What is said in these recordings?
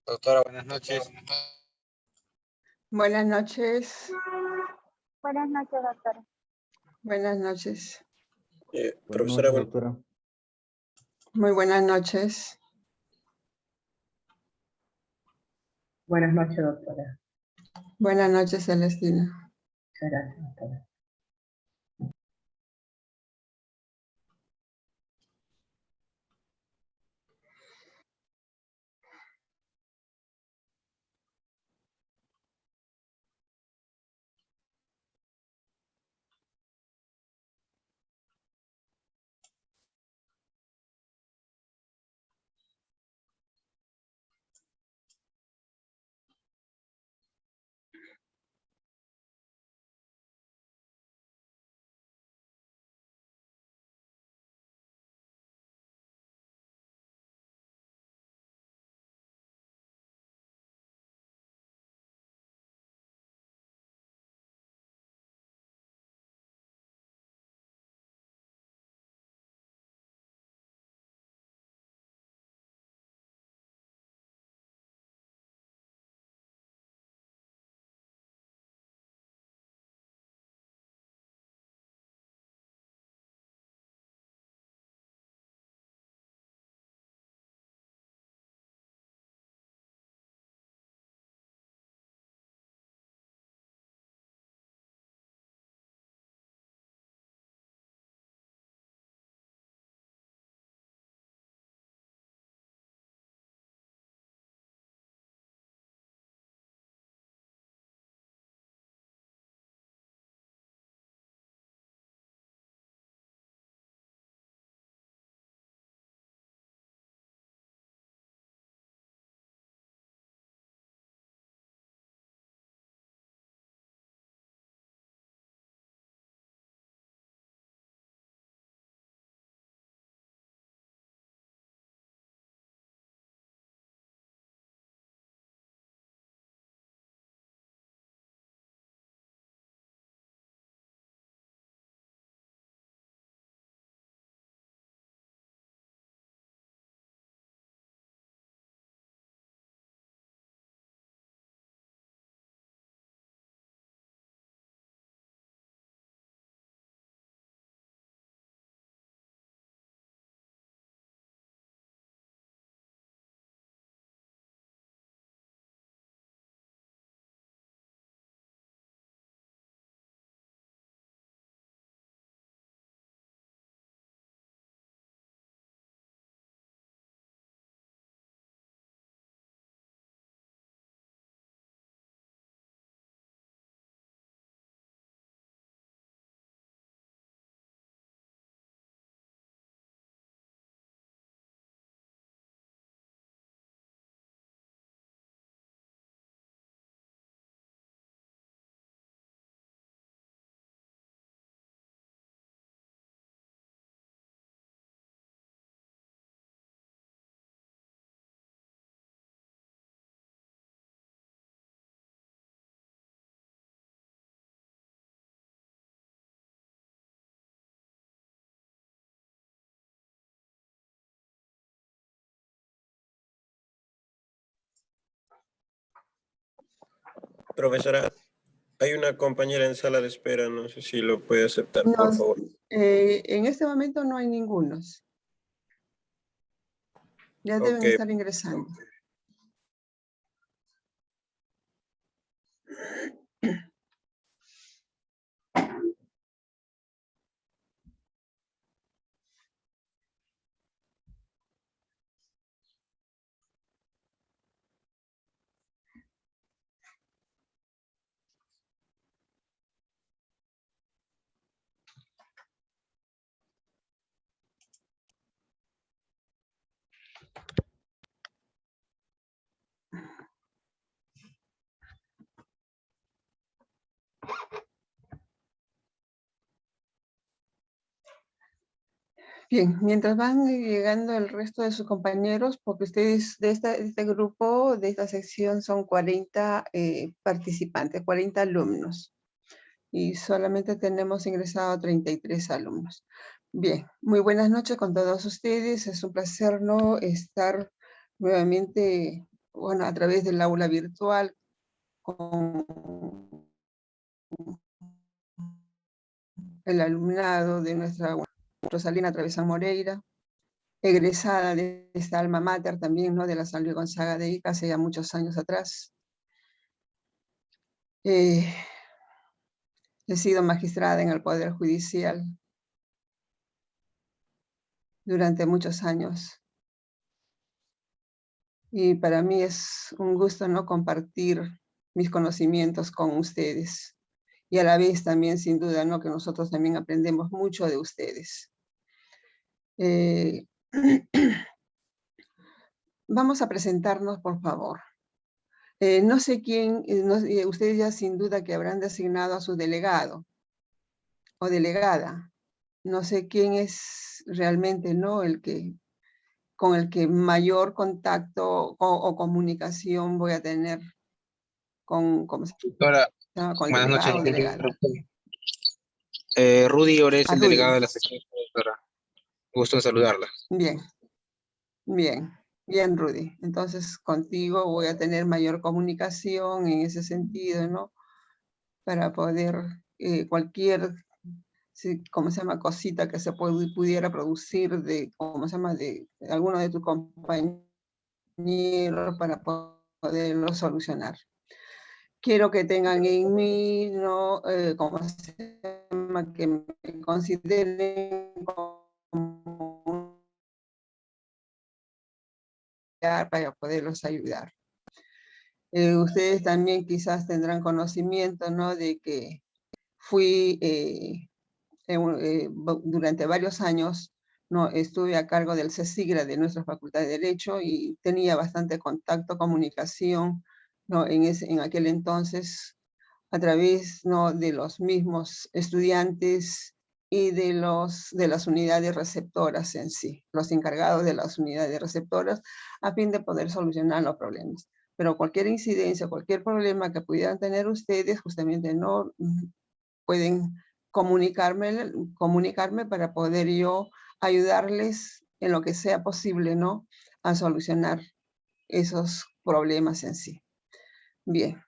Doctora, buenas noches. Buenas noches. Buenas noches, doctora. Buenas noches. Profesora, doctora. Muy buenas noches. Buenas noches, doctora. Buenas noches, Celestina. Muchas gracias, doctora. Profesora, hay una compañera en sala de espera, no sé si lo puede aceptar, por favor. En este momento no hay ningunos. Ya deben Ok. estar ingresando. Bien, mientras van llegando el resto de sus compañeros, porque ustedes de este grupo, de esta sección, son 40 participantes, 40 alumnos. Y solamente tenemos ingresado 33 alumnos. Bien, muy buenas noches con todos ustedes. Es un placer, ¿no?, estar nuevamente bueno, a través del aula virtual, con el alumnado de nuestra Rosalina Travesán Moreira, egresada de esta alma mater también, ¿no? De la San Luis Gonzaga de Ica, hace ya muchos años atrás. He sido magistrada en el Poder Judicial durante muchos años. Y para mí es un gusto, ¿no? Compartir mis conocimientos con ustedes. Y a la vez también, sin duda, ¿no? Que nosotros también aprendemos mucho de ustedes. Vamos a presentarnos, por favor. No sé quién, ustedes ya sin duda que habrán designado a su delegado o delegada. No sé quién es realmente, ¿no? Con el que mayor contacto o comunicación voy a tener con, ¿cómo se Doctora, llama? Con el buenas delegado o noches. delegada. Rudy Ores, el Rudy. delegado de la sección, doctora. Gusto en saludarla. Bien, bien, Rudy. Entonces, contigo voy a tener mayor comunicación en ese sentido, ¿no? Para poder cualquier, ¿cómo se llama? Cosita que se pudiera producir de, ¿cómo se llama? De alguno de tus compañeros para poderlo solucionar. Quiero que tengan en mí, ¿no? ¿Cómo se llama? Que me consideren como para poderlos ayudar. Ustedes también quizás tendrán conocimiento, ¿no? De que fui durante varios años, ¿no? Estuve a cargo del CECIGRA de nuestra Facultad de Derecho y tenía bastante contacto, comunicación, ¿no? En aquel entonces, a través, ¿no? De los mismos estudiantes y de las unidades receptoras en sí, los encargados de las unidades receptoras, a fin de poder solucionar los problemas. Pero cualquier incidencia, cualquier problema que pudieran tener ustedes, justamente no pueden comunicarme para poder yo ayudarles en lo que sea posible, ¿no? A solucionar esos problemas en sí. Bien.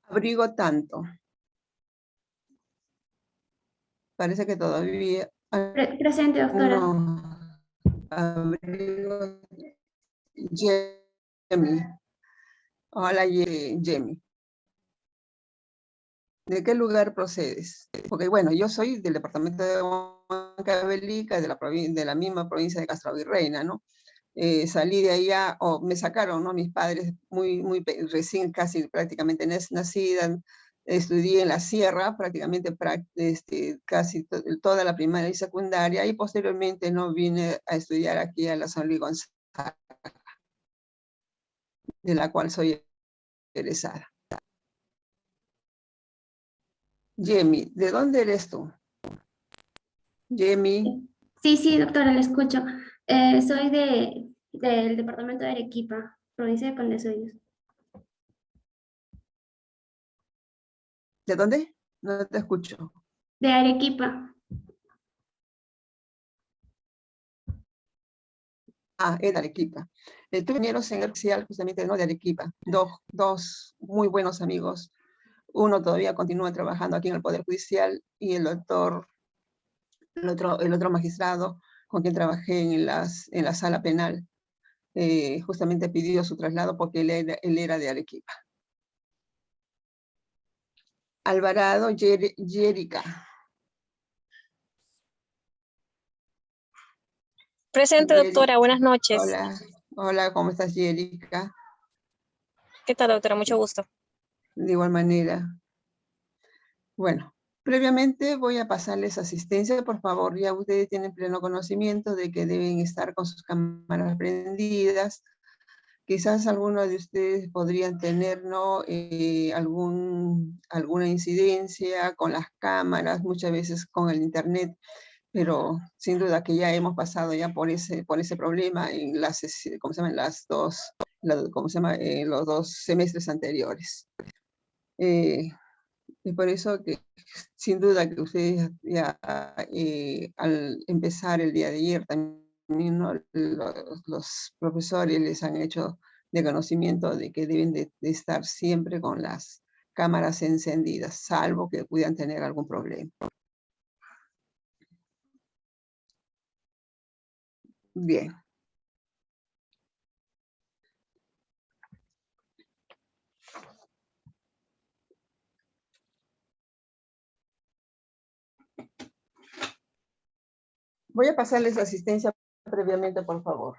Abrigo tanto. Parece que todavía... Presente, doctora. No. Abrigo... Yemi. Hola, Yemi. ¿De qué lugar procedes? Porque bueno, yo soy del departamento de Huancavelica, de la misma provincia de Castro Virreina, ¿no? Salí de allá, o me sacaron, ¿no? Mis padres recién, casi prácticamente nacida, estudié en la sierra, prácticamente casi toda la primaria y secundaria, y posteriormente no vine a estudiar aquí a la San Luis Gonzaga, de la cual soy egresada. Yemi, ¿de dónde eres tú? Yemi. Sí, doctora, le escucho. Soy del departamento de Arequipa, provincia de Condesuyos. ¿De dónde? No te escucho. De Arequipa. Ah, es de Arequipa. Tuve compañeros en el oficial justamente, ¿no? De Arequipa. Dos muy buenos amigos. Uno todavía continúa trabajando aquí en el Poder Judicial y el otro magistrado con quien trabajé en la sala penal, justamente pidió su traslado porque él era de Arequipa. Alvarado Yerica. Presente, doctora. Buenas noches. Hola, ¿cómo estás, Yerica? ¿Qué tal, doctora? Mucho gusto. De igual manera. Bueno, previamente voy a pasarles asistencia, por favor. Ya ustedes tienen pleno conocimiento de que deben estar con sus cámaras prendidas. Quizás algunos de ustedes podrían tener, ¿no? Alguna incidencia con las cámaras, muchas veces con el internet, pero sin duda que ya hemos pasado ya por ese problema en ¿cómo se llaman? Los dos semestres anteriores. Y por eso que sin duda que ustedes ya al empezar el día de ayer también, ¿no? los profesores les han hecho de conocimiento de que deben de estar siempre con las cámaras encendidas, salvo que puedan tener algún problema. Bien. Voy a pasarles asistencia previamente, por favor.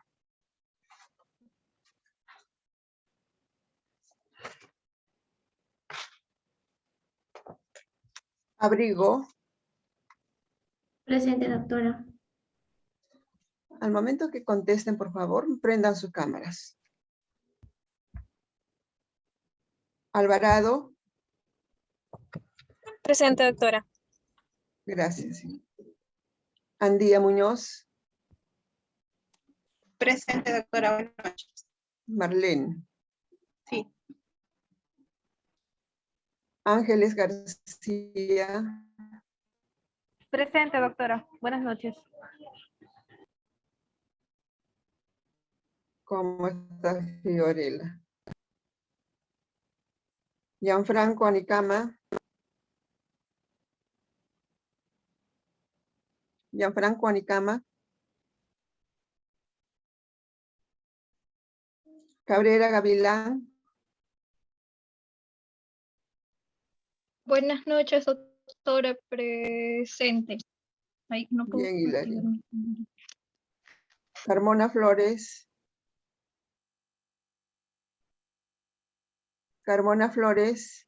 Abrigo, Presente, doctora. al momento que contesten, por favor, prendan sus cámaras. Alvarado, Presente, doctora. gracias. Andía Muñoz, Presente, doctora. Buenas noches. Marlene. Sí. Ángeles García, Presente, doctora. Buenas noches. ¿cómo está Fiorella? Gianfranco Anicama. Gianfranco Anicama. Cabrera Gavilán. Buenas noches, doctora. Presente. Ay, no puedo Bien, Hilario. activar mi- Carmona Flores. Carmona Flores.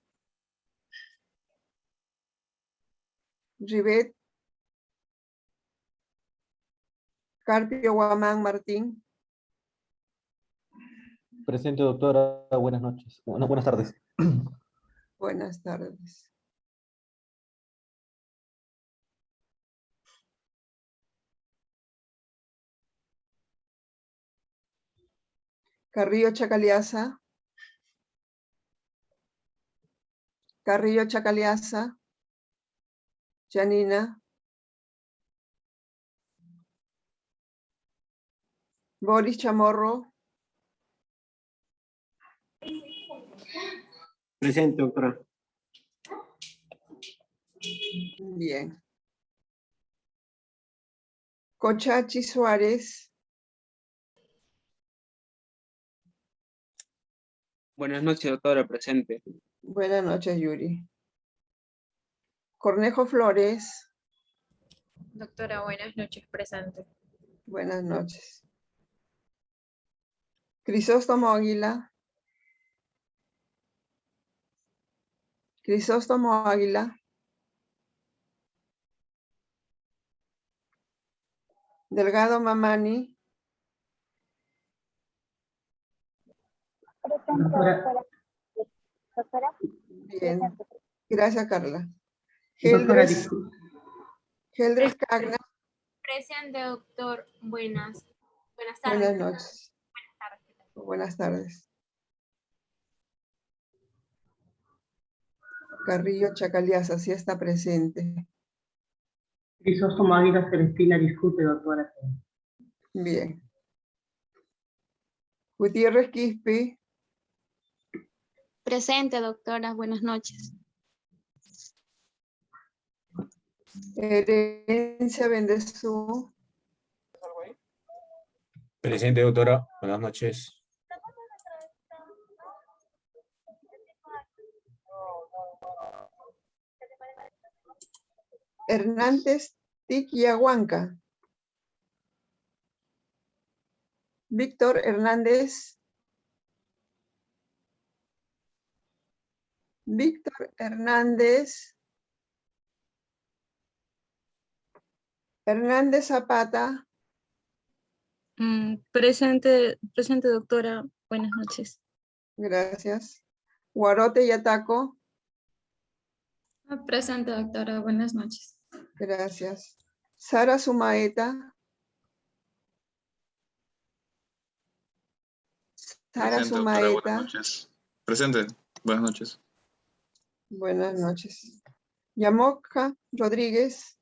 Rivet. Carpio Guamán Martín. Presente, doctora. Buenas noches. No, buenas tardes. Buenas tardes. Carrillo Chacaliaza. Carrillo Chacaliaza. Janina. Boris Chamorro. Presente, doctora. Bien. Cochachi Suárez. Buenas noches, doctora, presente. Buenas noches, Yuri. Cornejo Flores. Doctora, buenas noches. Presente. Buenas noches. Crisóstomo Águila. Crisóstomo Águila. Delgado Mamani. Presente, Doctora. doctora. Doctora. Bien. Presente. Gracias, Carla. Doctora, Geldres, disculpe. Geldres Cagna. Presente, doctor. Buenas Buenas noches. Buenas tardes. Carrillo Chacaliaza, sí está presente. Crisóstomo Águila Celestina, disculpe, doctora. Bien. Gutiérrez Quispe. Presente, doctora. Buenas noches. Herencia Bendezú. Presente, doctora. Buenas noches. Hernández Tiquiahuanca. Víctor Hernández. Víctor Hernández. Hernández Zapata. Presente, doctora. Buenas noches. Gracias. Guarote Yataco. Presente, doctora. Buenas noches. Gracias. Sara Sumaeta. Sara Presente, doctora, buenas Sumaeta. noches. Presente, buenas noches. Buenas noches. Yamoca Rodríguez.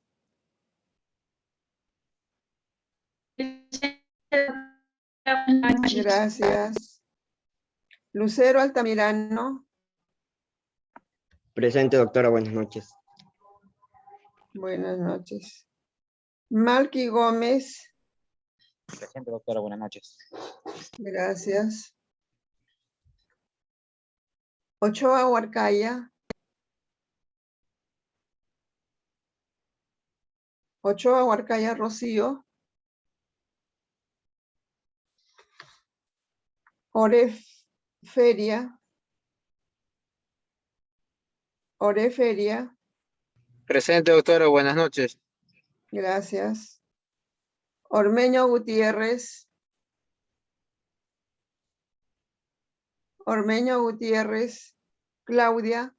Gracias. Lucero Altamirano. Presente, doctora, buenas noches. Buenas noches. Malky Gómez. Presente, doctora, buenas noches. Gracias. Ochoa Huarcaya. Ochoa Huarcaya Rocío. Oreferia. Oreferia. Presente, doctora, buenas noches. Gracias. Ormeño Gutiérrez. Ormeño Gutiérrez. Claudia.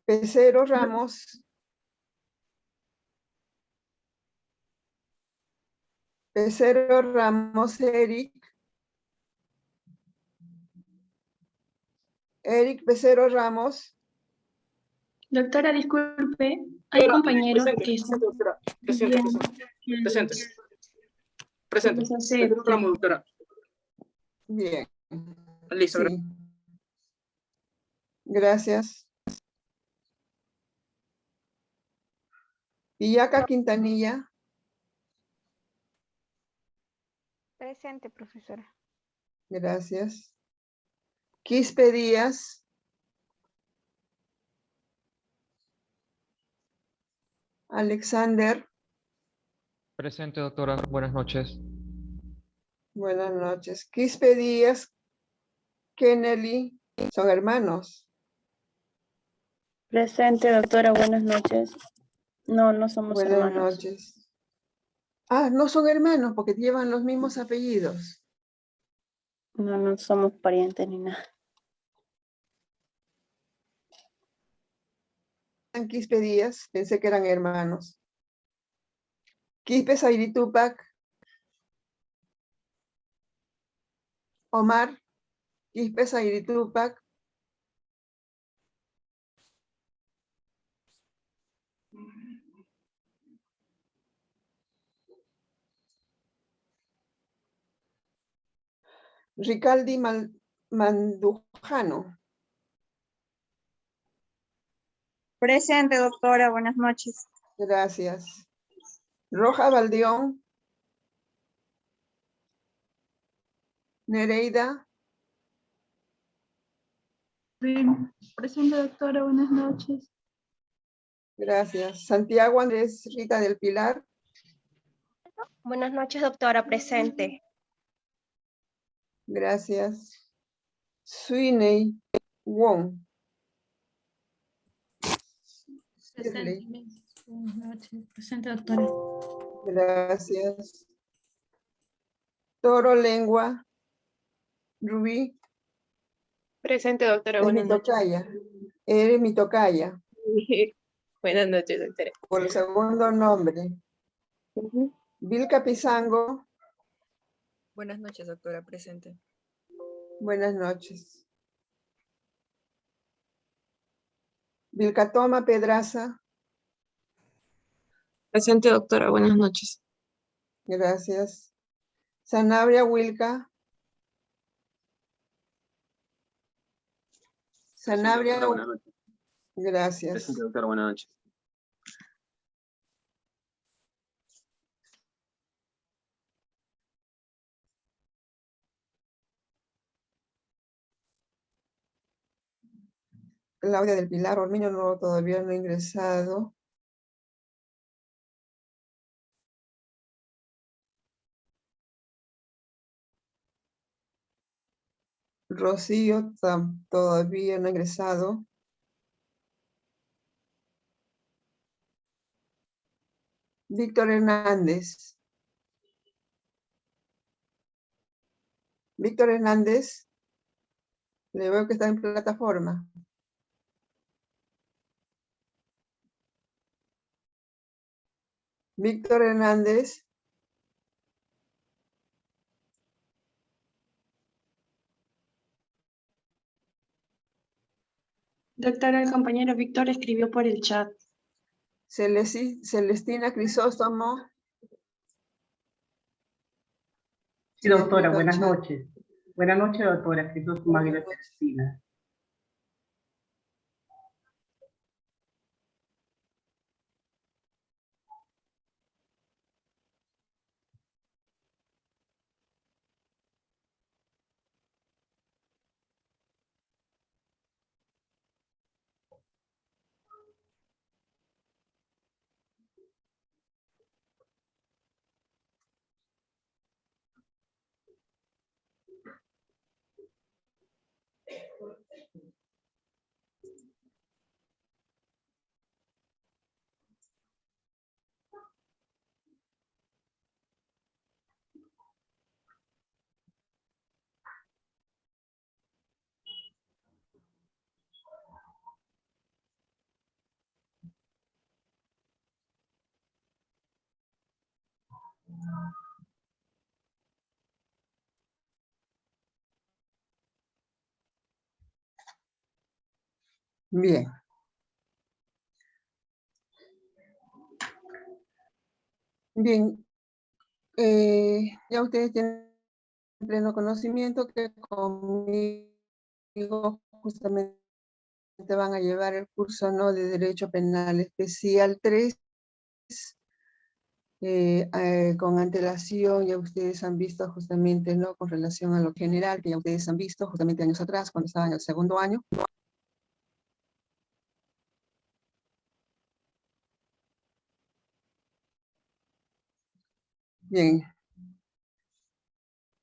Pecero Ramos. Pecero Ramos Eric. Eric Pecero Ramos. Doctora, disculpe, hay compañeros que están Presente. Ramos, doctora. Bien. Listo. Sí. Gracias. Iyaca Quintanilla. Presente, profesora. Gracias. Quispe Díaz. Alexander. Presente, doctora. Buenas noches. Buenas noches. Quispe Díaz. Kennedy. Son hermanos. Presente, doctora, buenas noches. No, no somos Buenas hermanos. noches. Ah, no son hermanos porque llevan los mismos apellidos. No, no somos parientes ni nada. Quispe Díaz, pensé que eran hermanos. Quispe Zairi Tupac. Omar. Quispe Zairi Tupac. Ricaldi Mandujano. Presente, doctora. Buenas noches. Gracias. Roja Valdeón. Nereida. Presente, doctora, buenas noches. Gracias. Santiago Andrés Rita del Pilar. Buenas noches, doctora, presente. Gracias. Sweeney Wong. Presente. Buenas noches. Presente, doctora. Gracias. Toro Lengua. Rubí. Presente, doctora, Es mi buenas noches. tocaya. Eres mi tocaya. Buenas noches, doctora. Por el segundo nombre. Vilca Pizango. Buenas noches, doctora, presente. Buenas noches. Vilcatoma Pedraza. Presente, doctora, buenas noches. Gracias. Sanabria Wilca. Sanabria. Buenas noches. Gracias. Presente, doctora, buenas noches. Claudia del Pilar Ormeño no, todavía no ha ingresado. Rocío todavía no ha ingresado. Víctor Hernández. Víctor Hernández. Le veo que está en plataforma. Víctor Hernández. Doctora, el compañero Víctor escribió por el chat. Celestina Crisóstomo. Sí, doctora, buenas noches. Buenas noches, doctora. Crisóstomo Águila Celestina. Bien. Bien. Ya ustedes tienen pleno conocimiento que conmigo justamente van a llevar el curso, ¿no?, de Derecho Penal Especial 3. Con antelación, ya ustedes han visto justamente, ¿no?, con relación a lo general, que ya ustedes han visto justamente años atrás, cuando estaban en el segundo año. Bien.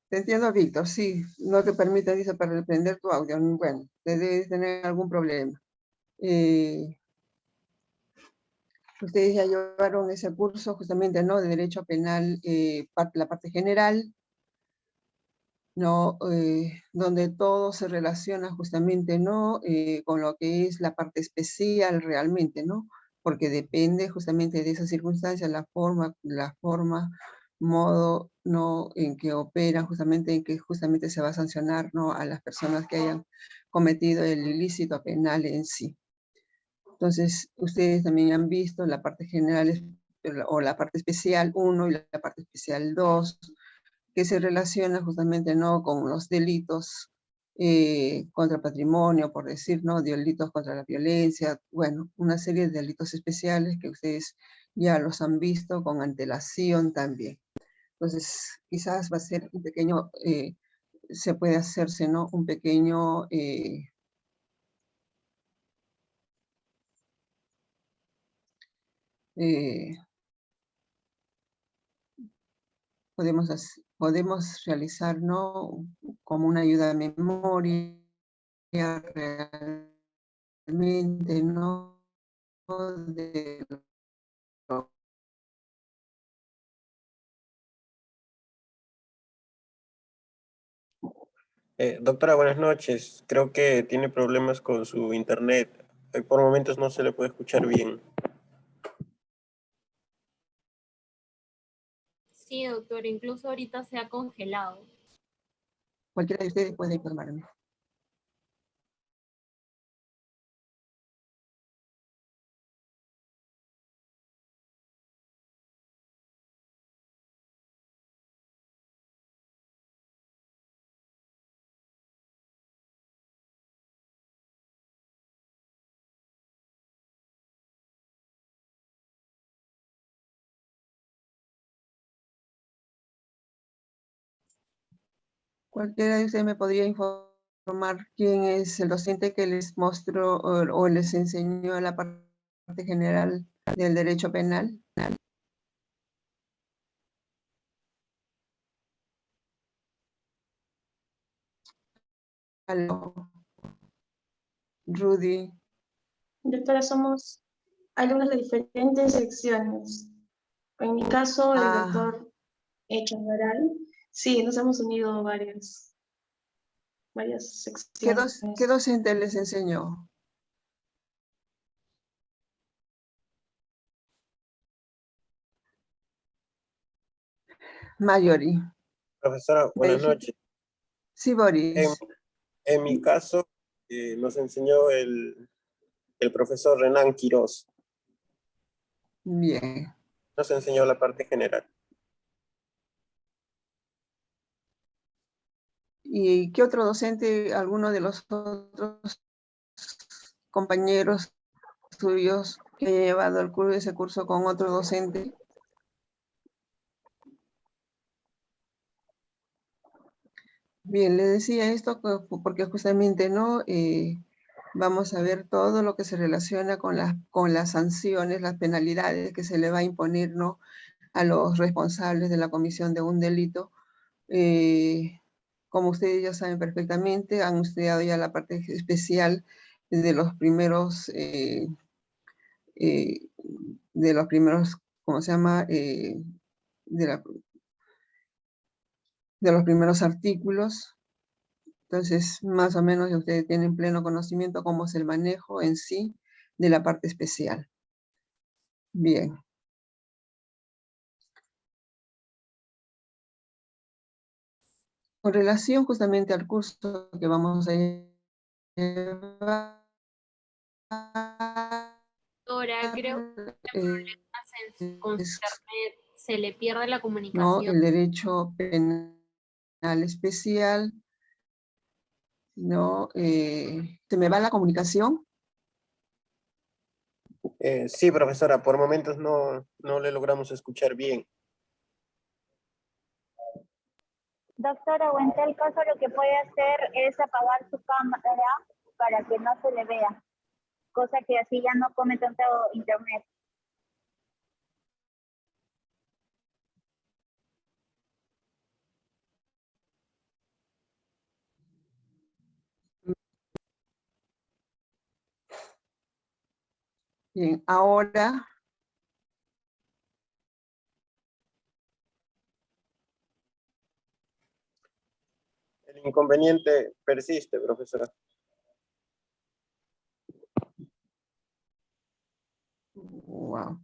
Te entiendo, Víctor, sí, no te permite, dice, para prender tu audio. Bueno, debes tener algún problema. Ustedes ya llevaron ese curso justamente, ¿no?, de Derecho Penal, la parte general, ¿no?, donde todo se relaciona justamente, ¿no?, con lo que es la parte especial realmente, ¿no?, porque depende justamente de esas circunstancias, la forma, modo, ¿no?, en que operan, justamente en que justamente se va a sancionar, ¿no?, a las personas que hayan cometido el ilícito penal en sí. Entonces, ustedes también han visto la parte general o la parte especial 1 y la parte especial 2, que se relaciona justamente, ¿no?, con los delitos contra patrimonio, por decir, ¿no?, delitos contra la violencia, bueno, una serie de delitos especiales que ustedes ya los han visto con antelación también. Entonces, quizás va a ser un pequeño, se puede hacerse, ¿no?, un pequeño podemos realizar, ¿no?, como una ayuda de memoria realmente, ¿no?, de lo Doctora, buenas noches. Creo que tiene problemas con su internet. Por momentos no se le puede escuchar bien. Sí, doctor, incluso ahorita se ha congelado. cualquiera de ustedes puede informarme. Cualquiera de ustedes me podría informar quién es el docente que les mostró o les enseñó la parte general del derecho penal. Aló. Rudy. Doctora, somos alumnos de diferentes secciones. En mi caso, el doctor Echavarral, sí, nos hemos unido varias secciones. ¿Qué docente les enseñó? Marjorie. Profesora, buenas noches. Sí, Boris. En mi caso, nos enseñó el profesor Renan Quiroz. Bien. Nos enseñó la parte general. ¿Y qué otro docente, alguno de los otros compañeros suyos que haya llevado ese curso con otro docente? Bien, le decía esto porque justamente no vamos a ver todo lo que se relaciona con las sanciones, las penalidades que se le va a imponer, ¿no?, a los responsables de la comisión de un delito. Como ustedes ya saben perfectamente, han estudiado ya la parte especial de los primeros, ¿cómo se llama? De los primeros artículos. Entonces, más o menos ustedes tienen pleno conocimiento cómo es el manejo en sí de la parte especial. Bien. Con relación justamente al curso que vamos a llevar, Doctora, creo que problemas con su internet, se le pierde la ¿no?, comunicación. el derecho penal especial, ¿no? ¿Se me va la comunicación? Sí, profesora, por momentos no le logramos escuchar bien. Doctora, o en tal caso lo que puede hacer es apagar su cámara para que no se le vea, cosa que así ya no come tanto internet. Bien, ahora El inconveniente persiste, profesora. wow.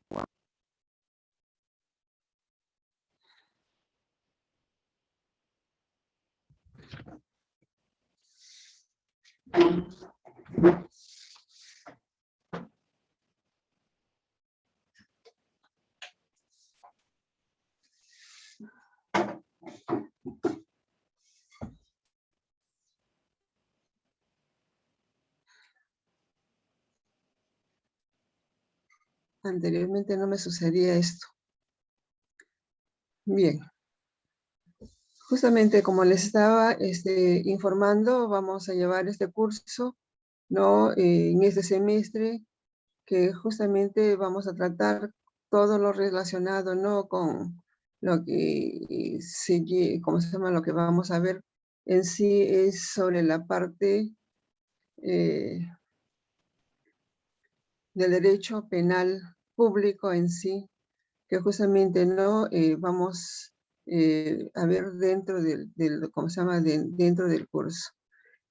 Anteriormente no me sucedía esto. Bien. Justamente como les estaba informando, vamos a llevar este curso, ¿no?, en este semestre, que justamente vamos a tratar todo lo relacionado, ¿no?, con lo que ¿cómo se llama? Lo que vamos a ver en sí es sobre la parte del derecho penal público en sí, que justamente no vamos a ver dentro ¿cómo se llama? Dentro del curso.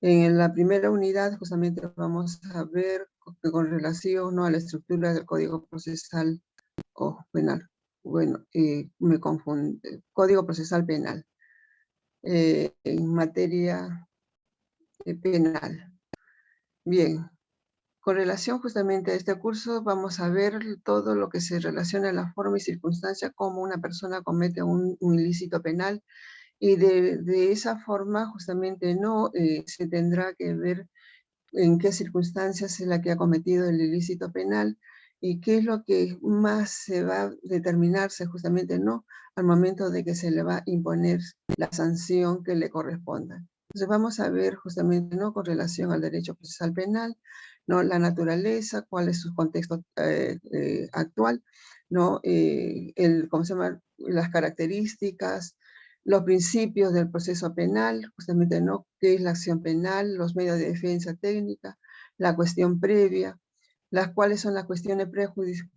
En la primera unidad justamente vamos a ver con relación, ¿no?, a la estructura del Código Procesal Penal. Bueno, me confundo. Código Procesal Penal. En materia penal. Bien. Con relación justamente a este curso, vamos a ver todo lo que se relaciona a la forma y circunstancia cómo una persona comete un ilícito penal, y de esa forma justamente no se tendrá que ver en qué circunstancias es la que ha cometido el ilícito penal y qué es lo que más se va a determinarse justamente no al momento de que se le va a imponer la sanción que le corresponda. Entonces vamos a ver justamente no con relación al derecho procesal penal, no la naturaleza, cuál es su contexto actual, no ¿cómo se llama? Las características, los principios del proceso penal, justamente no qué es la acción penal, los medios de defensa técnica, la cuestión previa, las cuales son las cuestiones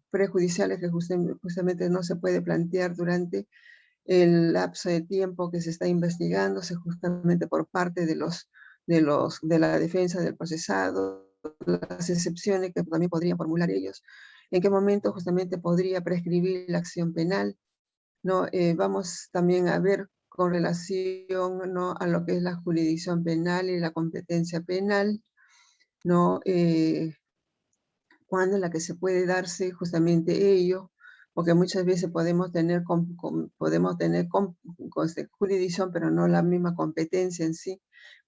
prejudiciales que justamente no se puede plantear durante el lapso de tiempo que se está investigándose justamente por parte de la defensa del procesado, las excepciones que también podrían formular ellos, en qué momento justamente podría prescribir la acción penal, ¿no? Vamos también a ver con relación, ¿no?, a lo que es la jurisdicción penal y la competencia penal, ¿no? Cuando en la que se puede darse justamente ello, porque muchas veces podemos tener, jurisdicción, pero no la misma competencia en sí.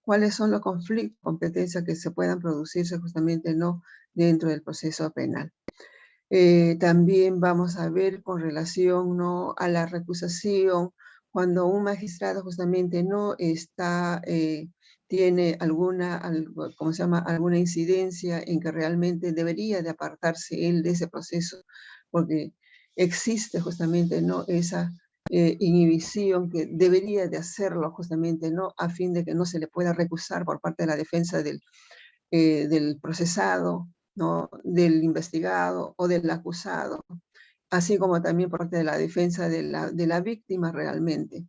¿Cuáles son los conflictos de competencia que se puedan producirse justamente no dentro del proceso penal? También vamos a ver con relación, ¿no?, a la recusación, cuando un magistrado justamente no está, tiene alguna incidencia en que realmente debería de apartarse él de ese proceso, porque existe justamente, ¿no?, esa inhibición que debería de hacerlo justamente, ¿no?, a fin de que no se le pueda recusar por parte de la defensa del procesado, ¿no?, del investigado o del acusado, así como también por parte de la defensa de la víctima realmente.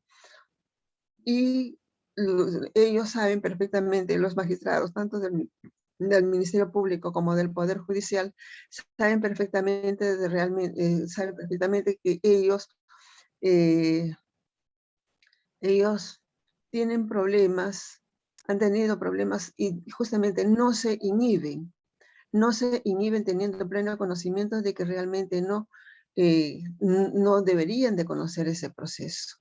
Y ellos saben perfectamente, los magistrados, tanto del Ministerio Público como del Poder Judicial, saben perfectamente, saben perfectamente que ellos tienen problemas, han tenido problemas y justamente no se inhiben teniendo pleno conocimiento de que realmente no deberían de conocer ese proceso,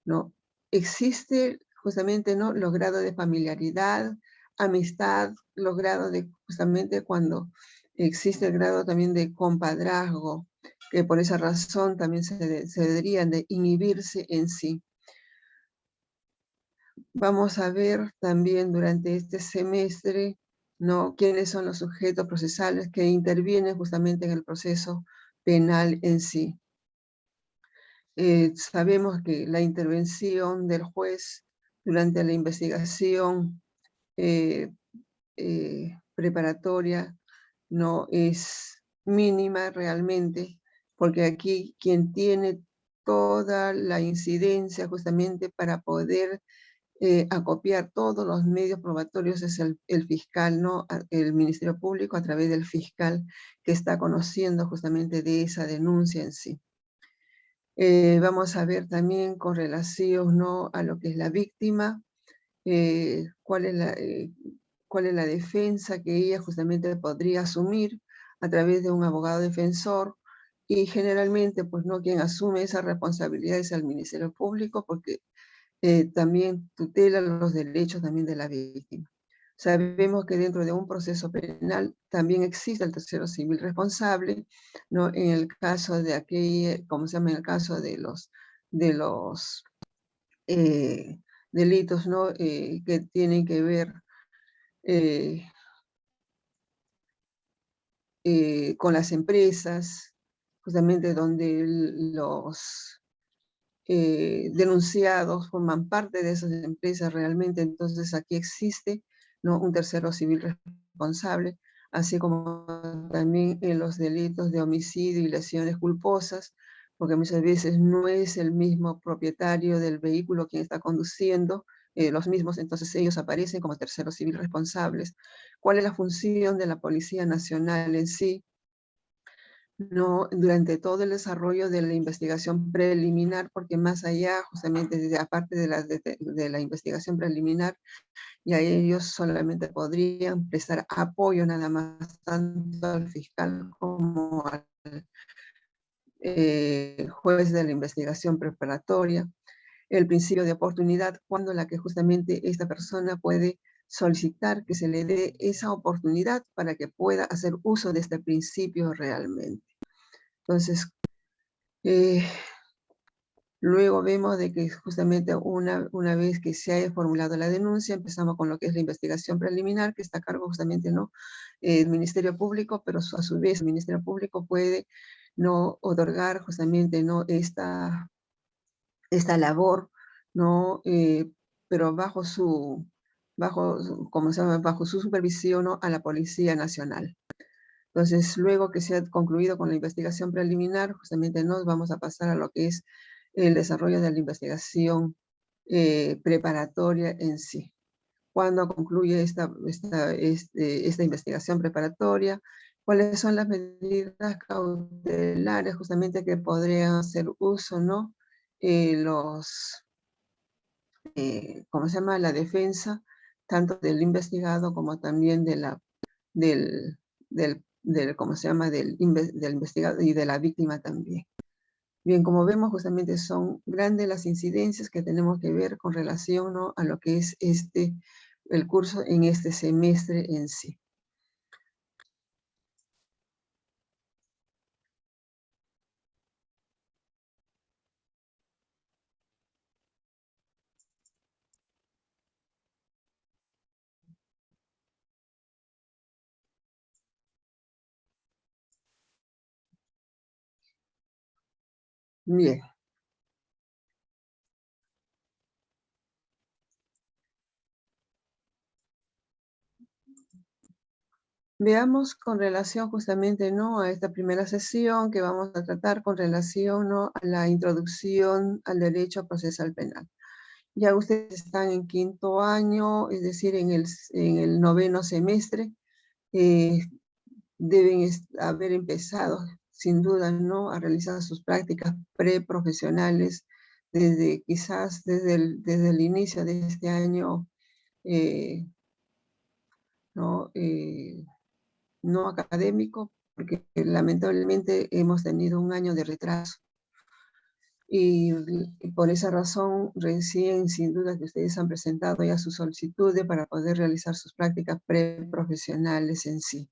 ¿no? Existe justamente, ¿no?, los grados de familiaridad, amistad, los grados de justamente cuando existe el grado también de compadrazgo, que por esa razón también se deberían de inhibirse en sí. Vamos a ver también durante este semestre, ¿no?, quiénes son los sujetos procesales que intervienen justamente en el proceso penal en sí. Sabemos que la intervención del juez durante la investigación preparatoria no es mínima realmente, porque aquí quien tiene toda la incidencia justamente para poder acopiar todos los medios probatorios es el fiscal, ¿no?, el Ministerio Público a través del fiscal que está conociendo justamente de esa denuncia en sí. Vamos a ver también con relación, ¿no?, a lo que es la víctima, cuál es la defensa que ella justamente podría asumir a través de un abogado defensor, y generalmente, pues, no, quien asume esa responsabilidad es el Ministerio Público, porque también tutela los derechos también de la víctima. Sabemos que dentro de un proceso penal también existe el tercero civil responsable, ¿no?, en el caso de en el caso de los delitos, ¿no?, que tienen que ver con las empresas, justamente donde los denunciados forman parte de esas empresas realmente. Entonces aquí existe, ¿no?, un tercero civil responsable, así como también en los delitos de homicidio y lesiones culposas, porque muchas veces no es el mismo propietario del vehículo quien está conduciendo, los mismos, entonces ellos aparecen como terceros civiles responsables. ¿Cuál es la función de la Policía Nacional en sí? No, durante todo el desarrollo de la investigación preliminar, porque más allá, justamente, aparte de la investigación preliminar, ya ellos solamente podrían prestar apoyo nada más, tanto al fiscal como al juez de la investigación preparatoria. El principio de oportunidad, cuando la que justamente esta persona puede solicitar que se le dé esa oportunidad para que pueda hacer uso de este principio realmente. Entonces, luego vemos de que justamente una vez que se haya formulado la denuncia, empezamos con lo que es la investigación preliminar, que está a cargo justamente, ¿no?, el Ministerio Público, pero a su vez el Ministerio Público puede no otorgar justamente, ¿no?, esta labor, ¿no?, pero bajo su supervisión, ¿no?, a la Policía Nacional. Entonces, luego que se ha concluido con la investigación preliminar, justamente nos vamos a pasar a lo que es el desarrollo de la investigación preparatoria en sí. Cuando concluye esta investigación preparatoria, cuáles son las medidas cautelares justamente que podrían hacer uso, ¿no? ¿Cómo se llama? La defensa, tanto del investigado como también ¿cómo se llama? Del investigado y de la víctima también. Bien, como vemos, justamente son grandes las incidencias que tenemos que ver con relación, ¿no? A lo que es el curso en este semestre en sí. Bien. Veamos con relación justamente, ¿no? A esta primera sesión que vamos a tratar con relación, ¿no? A la introducción al derecho procesal penal. Ya ustedes están en 5º año, es decir, en el 9º semestre, deben haber empezado, sin duda, ¿no? A realizar sus prácticas preprofesionales quizás desde el inicio de este año, ¿no? No académico, porque lamentablemente hemos tenido un año de retraso. Y por esa razón, recién, sin duda, que ustedes han presentado ya sus solicitudes para poder realizar sus prácticas preprofesionales en sí.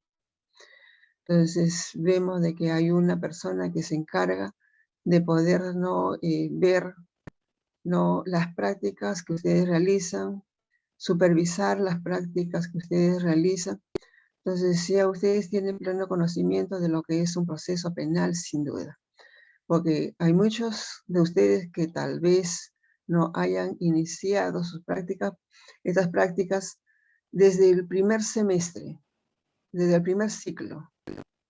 Entonces, vemos de que hay una persona que se encarga de poder, ¿no? Ver, ¿no? Las prácticas que ustedes realizan, supervisar las prácticas que ustedes realizan. Entonces, ya ustedes tienen pleno conocimiento de lo que es un proceso penal, sin duda. Porque hay muchos de ustedes que tal vez no hayan iniciado sus prácticas, estas prácticas desde el primer semestre, desde el primer ciclo,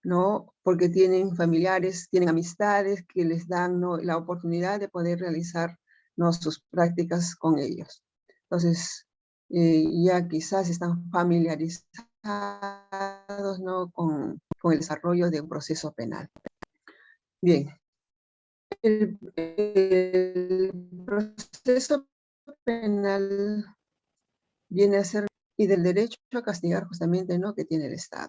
¿no? Porque tienen familiares, tienen amistades que les dan, ¿no? La oportunidad de poder realizar, ¿no? Sus prácticas con ellos. Entonces, ya quizás están familiarizados, ¿no? Con el desarrollo de un proceso penal. Bien. El proceso penal viene a ser, y del derecho a castigar justamente, ¿no? Que tiene el Estado.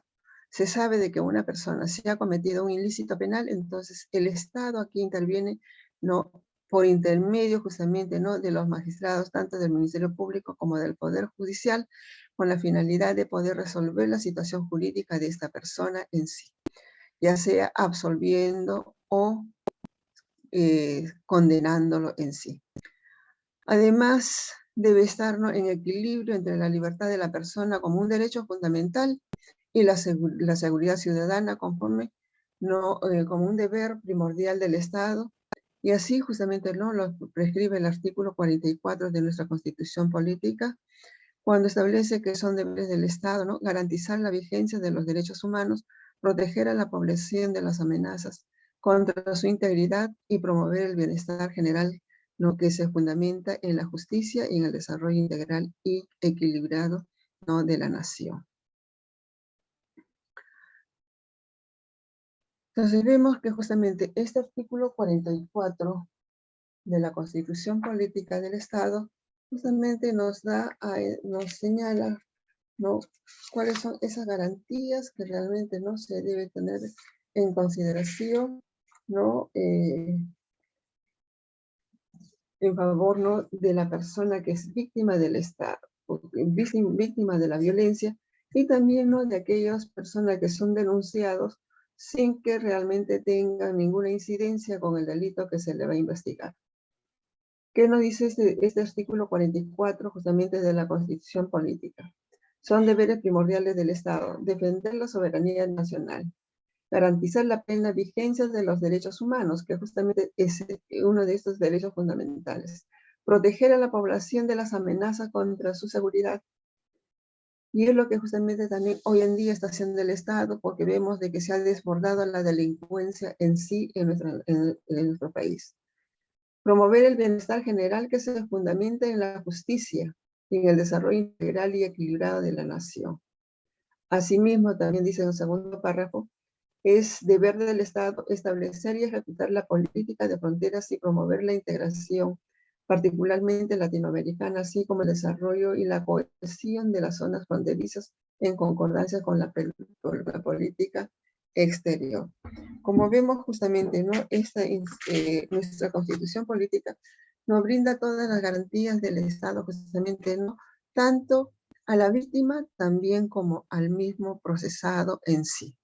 Se sabe de que una persona si ha cometido un ilícito penal, entonces el Estado aquí interviene, ¿no? Por intermedio justamente, ¿no? De los magistrados, tanto del Ministerio Público como del Poder Judicial, con la finalidad de poder resolver la situación jurídica de esta persona en sí, ya sea absolviendo o condenándolo en sí. Además, debe estar, ¿no? En equilibrio entre la libertad de la persona como un derecho fundamental y la seguridad ciudadana conforme, ¿no? Como un deber primordial del Estado. Y así justamente, ¿no? Lo prescribe el artículo 44 de nuestra Constitución Política, cuando establece que son deberes del Estado, ¿no? Garantizar la vigencia de los derechos humanos, proteger a la población de las amenazas contra su integridad y promover el bienestar general, lo que se fundamenta en la justicia y en el desarrollo integral y equilibrado, ¿no? De la nación. Entonces vemos que justamente este artículo 44 de la Constitución Política del Estado justamente nos señala, ¿no? Cuáles son esas garantías que realmente no se debe tener en consideración, ¿no? En favor, ¿no? De la persona que es víctima del Estado, víctima de la violencia, y también, ¿no? De aquellas personas que son denunciados sin que realmente tengan ninguna incidencia con el delito que se le va a investigar. ¿Qué nos dice este artículo 44 justamente de la Constitución Política? Son deberes primordiales del Estado: defender la soberanía nacional, garantizar la plena vigencia de los derechos humanos, que justamente es uno de estos derechos fundamentales, proteger a la población de las amenazas contra su seguridad. Y es lo que justamente también hoy en día está haciendo el Estado, porque vemos de que se ha desbordado la delincuencia en sí en nuestro país. Promover el bienestar general que se fundamenta en la justicia y en el desarrollo integral y equilibrado de la nación. Asimismo, también dice en el segundo párrafo, es deber del Estado establecer y ejecutar la política de fronteras y promover la integración, particularmente latinoamericana, así como el desarrollo y la cohesión de las zonas fronterizas en concordancia con la política exterior. Como vemos justamente, ¿no? Nuestra Constitución política nos brinda todas las garantías del Estado, justamente, ¿no? Tanto a la víctima también como al mismo procesado en sí.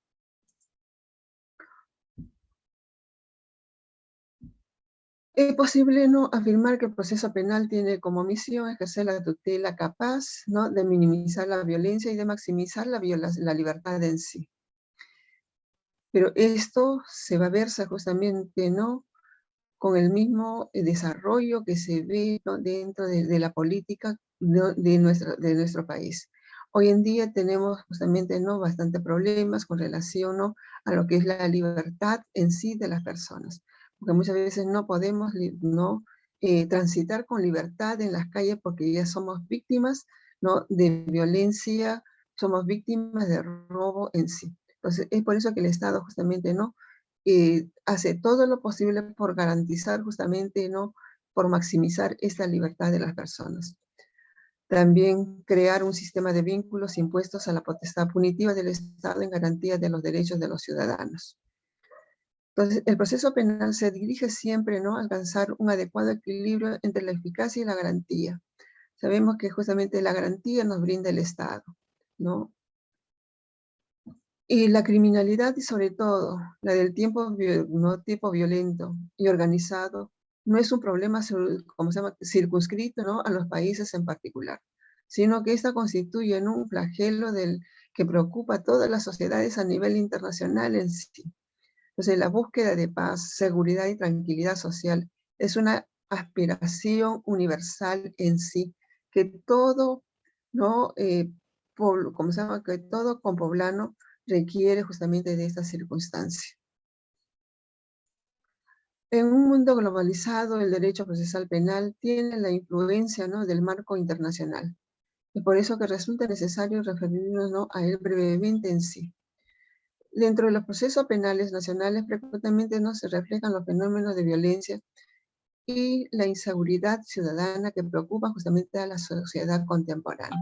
Es posible no afirmar que el proceso penal tiene como misión ejercer la tutela capaz, ¿no?, de minimizar la violencia y de maximizar la libertad en sí. Pero esto se va a verse justamente, ¿no?, con el mismo desarrollo que se ve, ¿no?, dentro de la política, ¿no?, de nuestro país. Hoy en día tenemos justamente, ¿no?, bastante problemas con relación, ¿no?, a lo que es la libertad en sí de las personas. Porque muchas veces no podemos transitar con libertad en las calles porque ya somos víctimas, ¿no?, de violencia, somos víctimas de robo en sí. Entonces, es por eso que el Estado justamente, ¿no?, hace todo lo posible por garantizar justamente, ¿no?, por maximizar esta libertad de las personas. También crear un sistema de vínculos impuestos a la potestad punitiva del Estado en garantía de los derechos de los ciudadanos. Entonces, el proceso penal se dirige siempre, ¿no?, a alcanzar un adecuado equilibrio entre la eficacia y la garantía. Sabemos que justamente la garantía nos brinda el Estado, ¿no? Y la criminalidad, y sobre todo la del tipo violento y organizado, no es un problema, como se llama, circunscrito, ¿no?, a los países en particular, sino que esta constituye, ¿no?, un flagelo que preocupa a todas las sociedades a nivel internacional en sí. Entonces, la búsqueda de paz, seguridad y tranquilidad social es una aspiración universal en sí, que todo, ¿no?, como se llama, que todo compoblano requiere justamente de esta circunstancia. En un mundo globalizado, el derecho procesal penal tiene la influencia, ¿no?, del marco internacional. Es por eso que resulta necesario referirnos, ¿no?, a él brevemente en sí. Dentro de los procesos penales nacionales frecuentemente no se reflejan los fenómenos de violencia y la inseguridad ciudadana que preocupan justamente a la sociedad contemporánea.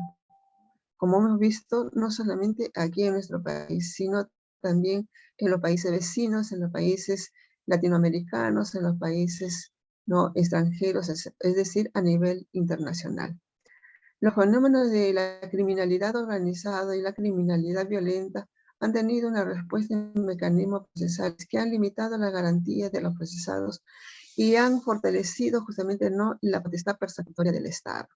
Como hemos visto, no solamente aquí en nuestro país, sino también en los países vecinos, en los países latinoamericanos, en los países no extranjeros, es decir, a nivel internacional. Los fenómenos de la criminalidad organizada y la criminalidad violenta han tenido una respuesta en mecanismos procesales que han limitado la garantía de los procesados y han fortalecido justamente, ¿no?, la potestad persecutoria del Estado.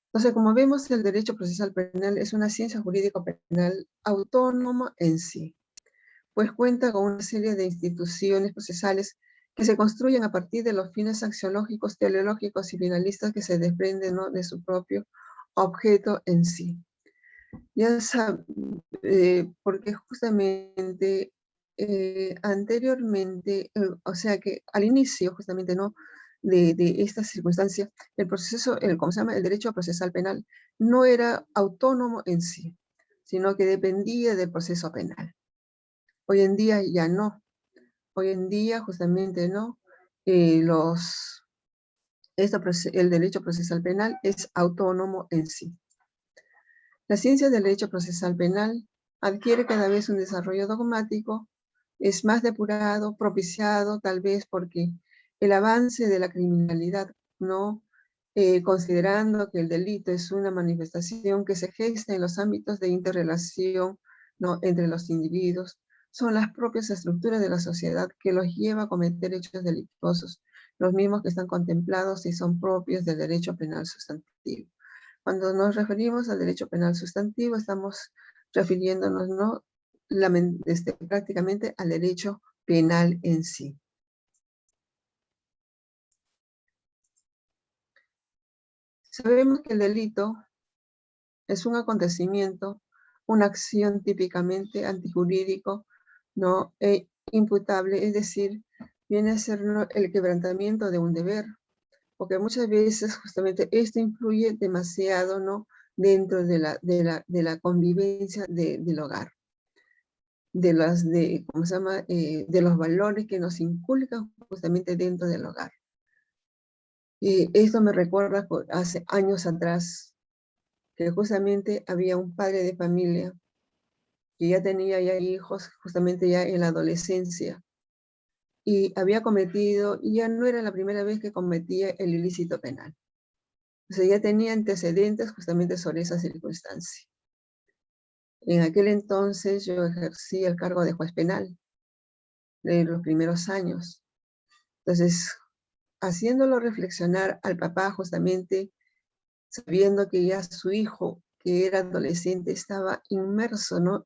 Entonces, como vemos, el derecho procesal penal es una ciencia jurídica penal autónoma en sí, pues cuenta con una serie de instituciones procesales que se construyen a partir de los fines axiológicos, teleológicos y finalistas que se desprenden, ¿no?, de su propio objeto en sí. Ya saben, porque justamente anteriormente, o sea que al inicio justamente, ¿no?, de esta circunstancia, el proceso, ¿cómo se llama?, el derecho procesal penal no era autónomo en sí, sino que dependía del proceso penal. Hoy en día ya no. Hoy en día justamente, ¿no?, el derecho procesal penal es autónomo en sí. La ciencia del derecho procesal penal adquiere cada vez un desarrollo dogmático, es más depurado, propiciado tal vez porque el avance de la criminalidad, ¿no?, considerando que el delito es una manifestación que se gesta en los ámbitos de interrelación, ¿no?, entre los individuos, son las propias estructuras de la sociedad que los lleva a cometer hechos delictuosos, los mismos que están contemplados y son propios del derecho penal sustantivo. Cuando nos referimos al derecho penal sustantivo, estamos refiriéndonos, ¿no?, prácticamente al derecho penal en sí. Sabemos que el delito es un acontecimiento, una acción típicamente antijurídico, ¿no?, imputable, es decir, viene a ser, ¿no?, el quebrantamiento de un deber, porque muchas veces justamente esto influye demasiado, ¿no?, dentro de la convivencia del hogar, ¿cómo se llama? De los valores que nos inculcan justamente dentro del hogar. Esto me recuerda hace años atrás, que justamente había un padre de familia que ya tenía ya hijos justamente ya en la adolescencia, y había cometido, y ya no era la primera vez que cometía el ilícito penal. O sea, ya tenía antecedentes justamente sobre esa circunstancia. En aquel entonces yo ejercí el cargo de juez penal en los primeros años. Entonces, haciéndolo reflexionar al papá justamente, sabiendo que ya su hijo, que era adolescente, estaba inmerso, ¿no?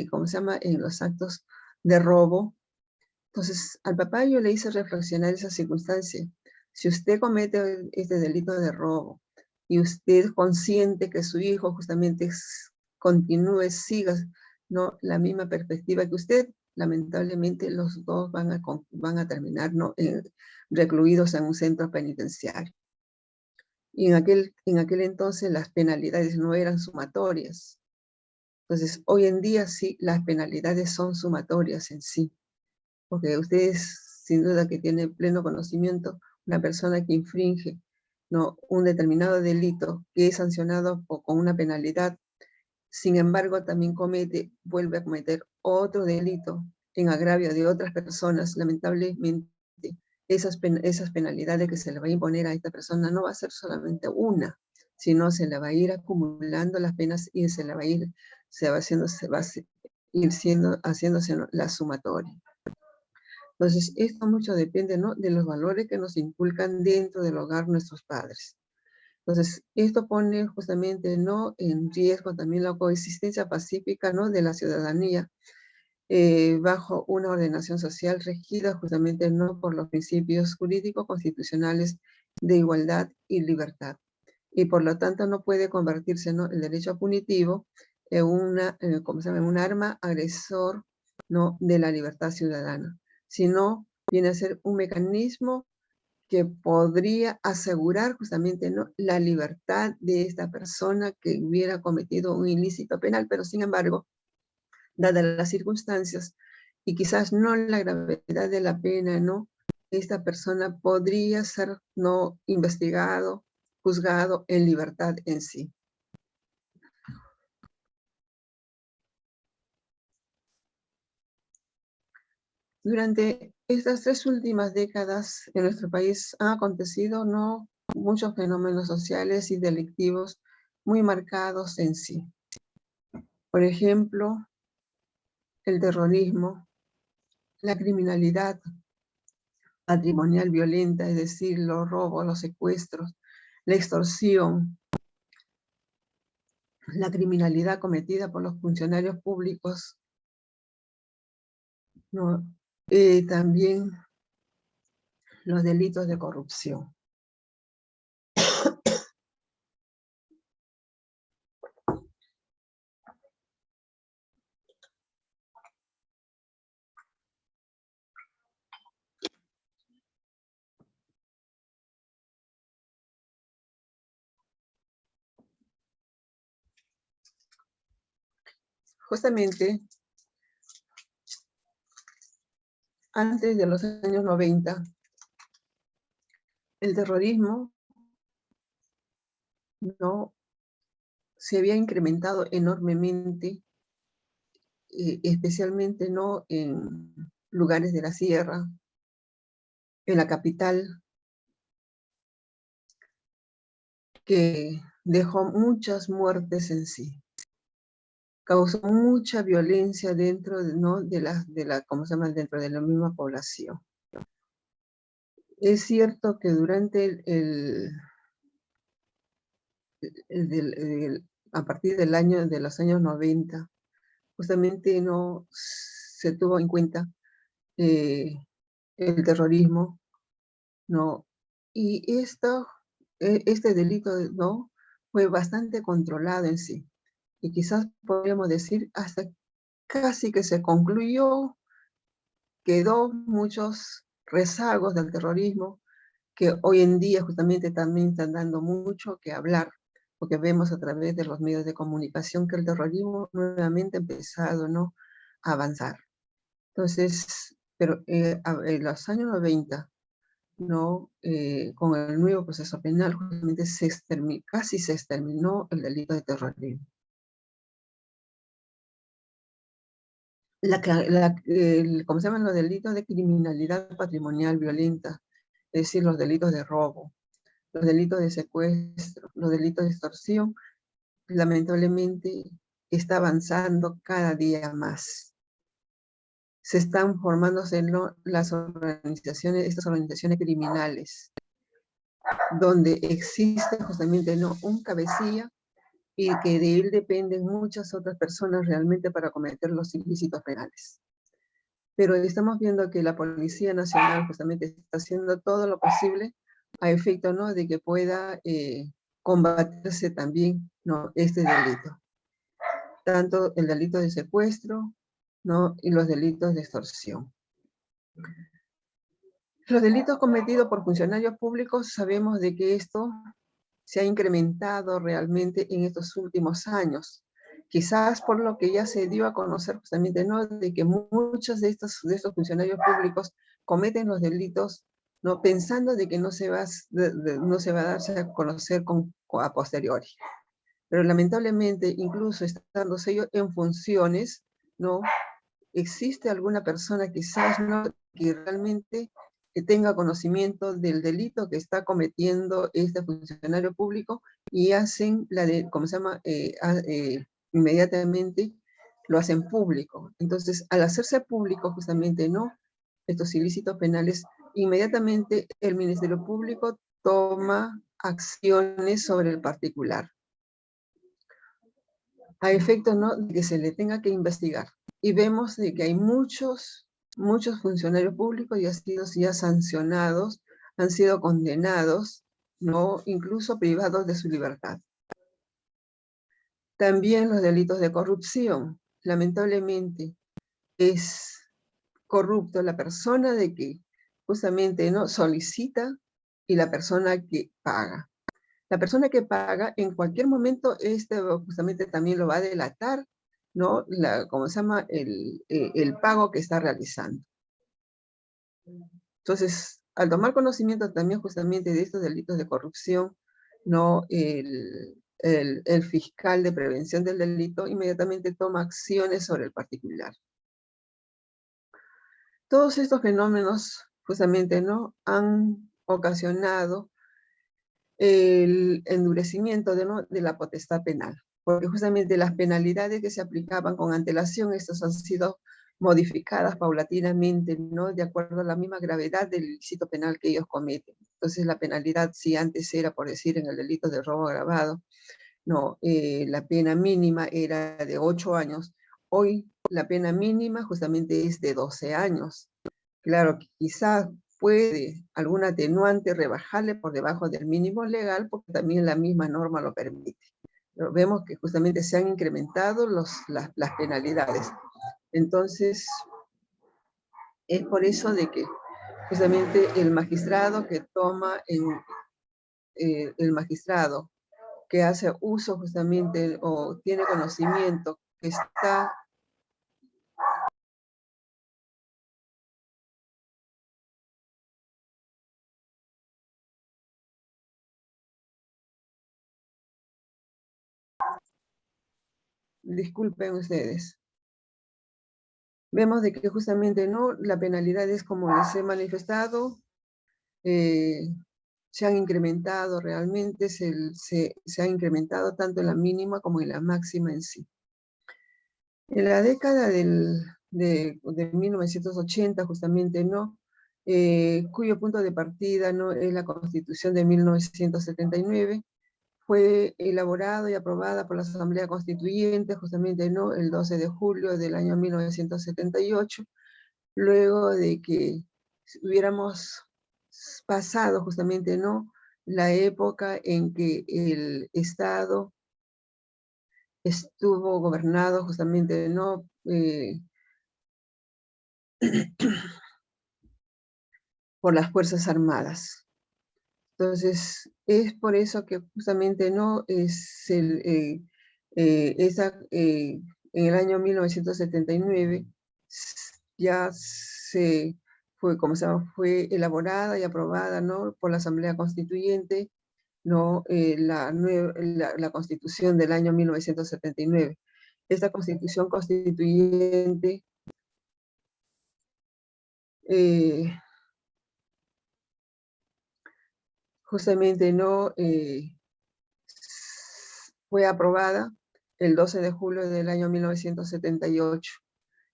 ¿Cómo se llama? En los actos de robo. Entonces, al papá yo le hice reflexionar esa circunstancia. Si usted comete este delito de robo y usted consciente que su hijo justamente continúe, siga, ¿no? La misma perspectiva que usted, lamentablemente los dos van a terminar, ¿no? Recluidos en un centro penitenciario. Y en aquel entonces las penalidades no eran sumatorias. Entonces, hoy en día sí, las penalidades son sumatorias en sí. Porque ustedes, sin duda que tienen pleno conocimiento, una persona que infringe, ¿no? un determinado delito que es sancionado con una penalidad, sin embargo también vuelve a cometer otro delito en agravio de otras personas, lamentablemente esas penalidades que se le va a imponer a esta persona no va a ser solamente una, sino se le va a ir acumulando las penas y se va haciéndose la sumatoria. Entonces, esto mucho depende, ¿no? de los valores que nos inculcan dentro del hogar nuestros padres. Entonces, esto pone justamente, ¿no? en riesgo también la coexistencia pacífica, ¿no? de la ciudadanía bajo una ordenación social regida justamente, ¿no? por los principios jurídicos constitucionales de igualdad y libertad. Y por lo tanto no puede convertirse, ¿no? el derecho punitivo en un arma agresor, ¿no? de la libertad ciudadana, sino viene a ser un mecanismo que podría asegurar justamente, ¿no? la libertad de esta persona que hubiera cometido un ilícito penal, pero sin embargo, dadas las circunstancias y quizás no la gravedad de la pena, ¿no? esta persona podría ser, ¿no? investigado, juzgado en libertad en sí. Durante estas 3 últimas décadas en nuestro país han acontecido, ¿no? muchos fenómenos sociales y delictivos muy marcados en sí. Por ejemplo, el terrorismo, la criminalidad patrimonial violenta, es decir, los robos, los secuestros, la extorsión, la criminalidad cometida por los funcionarios públicos, ¿no? También los delitos de corrupción. Justamente, antes de los años 90, el terrorismo no se había incrementado enormemente, especialmente ¿no? en lugares de la sierra, en la capital, que dejó muchas muertes en sí. Causó mucha violencia dentro, ¿no? ¿cómo se llama? Dentro de la misma población. Es cierto que durante a partir de los años 90, justamente no se tuvo en cuenta el terrorismo, ¿no? Y este delito, ¿no? fue bastante controlado en sí. Y quizás podríamos decir hasta casi que se concluyó, quedó muchos rezagos del terrorismo que hoy en día justamente también están dando mucho que hablar, porque vemos a través de los medios de comunicación que el terrorismo nuevamente ha empezado, ¿no?, a avanzar. Entonces, pero en los años 90, ¿no?, con el nuevo proceso penal, justamente casi se exterminó el delito de terrorismo. ¿Cómo se llaman los delitos de criminalidad patrimonial violenta? Es decir, los delitos de robo, los delitos de secuestro, los delitos de extorsión, lamentablemente está avanzando cada día más. Se están formándose, ¿no?, estas organizaciones criminales, donde existe justamente, ¿no?, un cabecilla y que de él dependen muchas otras personas realmente para cometer los ilícitos penales. Pero estamos viendo que la Policía Nacional justamente está haciendo todo lo posible a efecto, ¿no?, de que pueda combatirse también, ¿no?, este delito. Tanto el delito de secuestro, ¿no?, y los delitos de extorsión. Los delitos cometidos por funcionarios públicos, sabemos de que esto se ha incrementado realmente en estos últimos años. Quizás por lo que ya se dio a conocer justamente, ¿no?, de que muchos de estos funcionarios públicos cometen los delitos, ¿no?, pensando de que no se va a darse a conocer a posteriori. Pero lamentablemente, incluso estando ellos en funciones, ¿no?, existe alguna persona quizás, ¿no?, que realmente tenga conocimiento del delito que está cometiendo este funcionario público y hacen inmediatamente lo hacen público. Entonces, al hacerse público justamente, ¿no?, estos ilícitos penales, inmediatamente el Ministerio Público toma acciones sobre el particular, a efecto, ¿no?, de que se le tenga que investigar. Y vemos de que hay muchos funcionarios públicos y han sido ya sancionados, han sido condenados, ¿no?, incluso privados de su libertad. También los delitos de corrupción. Lamentablemente, es corrupto la persona de que justamente, ¿no?, solicita y la persona que paga. La persona que paga, en cualquier momento, justamente también lo va a delatar, ¿no?, el pago que está realizando. Entonces, al tomar conocimiento también justamente de estos delitos de corrupción, ¿no?, el fiscal de prevención del delito inmediatamente toma acciones sobre el particular. Todos estos fenómenos justamente, ¿no?, han ocasionado el endurecimiento de la potestad penal, porque justamente las penalidades que se aplicaban con antelación, estas han sido modificadas paulatinamente, ¿no?, de acuerdo a la misma gravedad del ilícito penal que ellos cometen. Entonces, la penalidad, si antes era, por decir, en el delito de robo agravado, no, la pena mínima era de 8 años, hoy la pena mínima justamente es de 12 años. Claro, quizás puede algún atenuante rebajarle por debajo del mínimo legal, porque también la misma norma lo permite. Pero vemos que justamente se han incrementado las penalidades. Entonces, es por eso de que justamente el magistrado que el magistrado que hace uso justamente o tiene conocimiento que está disculpen ustedes. Vemos de que justamente, ¿no?, la penalidad es como les he manifestado, se han incrementado realmente, se ha incrementado tanto en la mínima como en la máxima en sí. En la década de 1980 justamente, ¿no?, cuyo punto de partida, ¿no?, es la Constitución de 1979, fue elaborada y aprobada por la Asamblea Constituyente justamente, ¿no?, el 12 de julio del año 1978, luego de que hubiéramos pasado justamente, ¿no?, la época en que el Estado estuvo gobernado justamente, ¿no?, por las Fuerzas Armadas. Entonces, es por eso que justamente no es en el año 1979 ya se fue, como se llama, fue elaborada y aprobada, ¿no?, por la Asamblea Constituyente, ¿no?, la Constitución del año 1979. Esta Constitución Constituyente justamente no fue aprobada el 12 de julio del año 1978.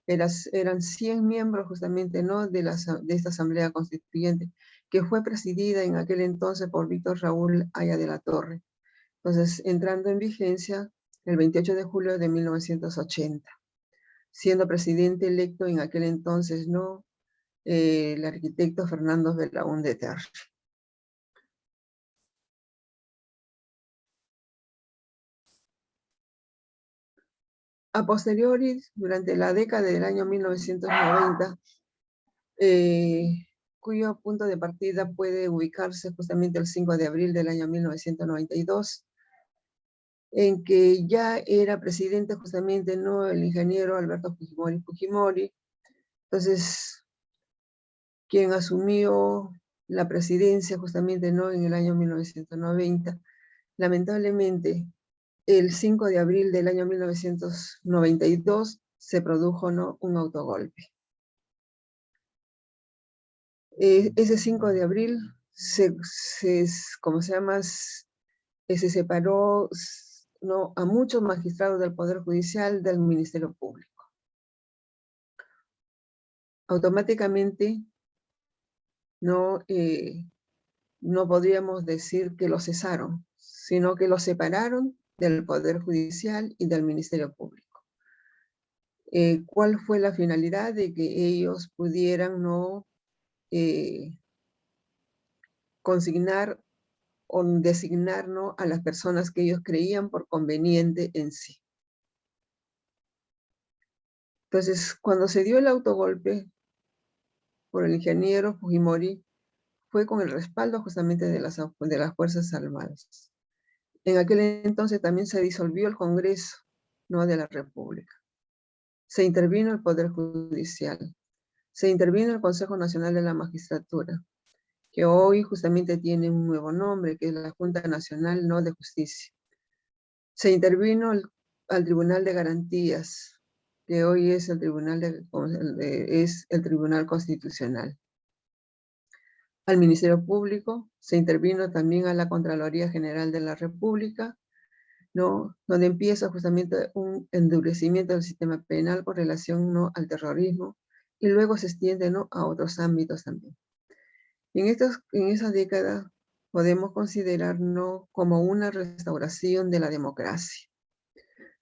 Eran 100 miembros justamente, ¿no?, de esta Asamblea Constituyente, que fue presidida en aquel entonces por Víctor Raúl Haya de la Torre. Entonces, entrando en vigencia el 28 de julio de 1980, siendo presidente electo en aquel entonces, ¿no?, el arquitecto Fernando Belaúnde Terry. A posteriori, durante la década del año 1990, cuyo punto de partida puede ubicarse justamente el 5 de abril del año 1992, en que ya era presidente justamente, ¿no?, el ingeniero Alberto Fujimori. Entonces, quien asumió la presidencia justamente, ¿no?, en el año 1990, lamentablemente, el 5 de abril del año 1992 se produjo, ¿no?, un autogolpe. Ese 5 de abril se separó, ¿no?, a muchos magistrados del Poder Judicial del Ministerio Público. Automáticamente no podríamos decir que lo cesaron, sino que lo separaron del Poder Judicial y del Ministerio Público. ¿Cuál fue la finalidad? De que ellos pudieran consignar o designar, ¿no?, a las personas que ellos creían por conveniente en sí. Entonces, cuando se dio el autogolpe por el ingeniero Fujimori, fue con el respaldo justamente de las Fuerzas Armadas. En aquel entonces también se disolvió el Congreso, ¿no?, de la República. Se intervino el Poder Judicial. Se intervino el Consejo Nacional de la Magistratura, que hoy justamente tiene un nuevo nombre, que es la Junta Nacional, ¿no?, de Justicia. Se intervino al Tribunal de Garantías, que hoy es el Tribunal Constitucional. Al Ministerio Público, se intervino también a la Contraloría General de la República, ¿no?, donde empieza justamente un endurecimiento del sistema penal con relación, ¿no?, al terrorismo, y luego se extiende, ¿no?, a otros ámbitos también. En esa década podemos considerar, ¿no?, como una restauración de la democracia.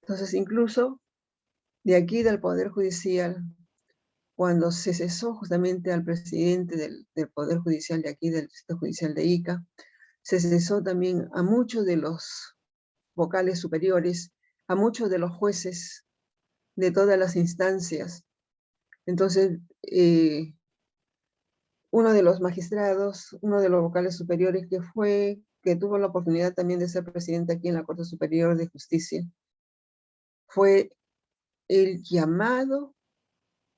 Entonces, incluso de aquí del Poder Judicial, cuando se cesó justamente al presidente del Poder Judicial de aquí, del Distrito Judicial de Ica, se cesó también a muchos de los vocales superiores, a muchos de los jueces de todas las instancias. Entonces, uno de los magistrados, uno de los vocales superiores que tuvo la oportunidad también de ser presidente aquí en la Corte Superior de Justicia, fue el llamado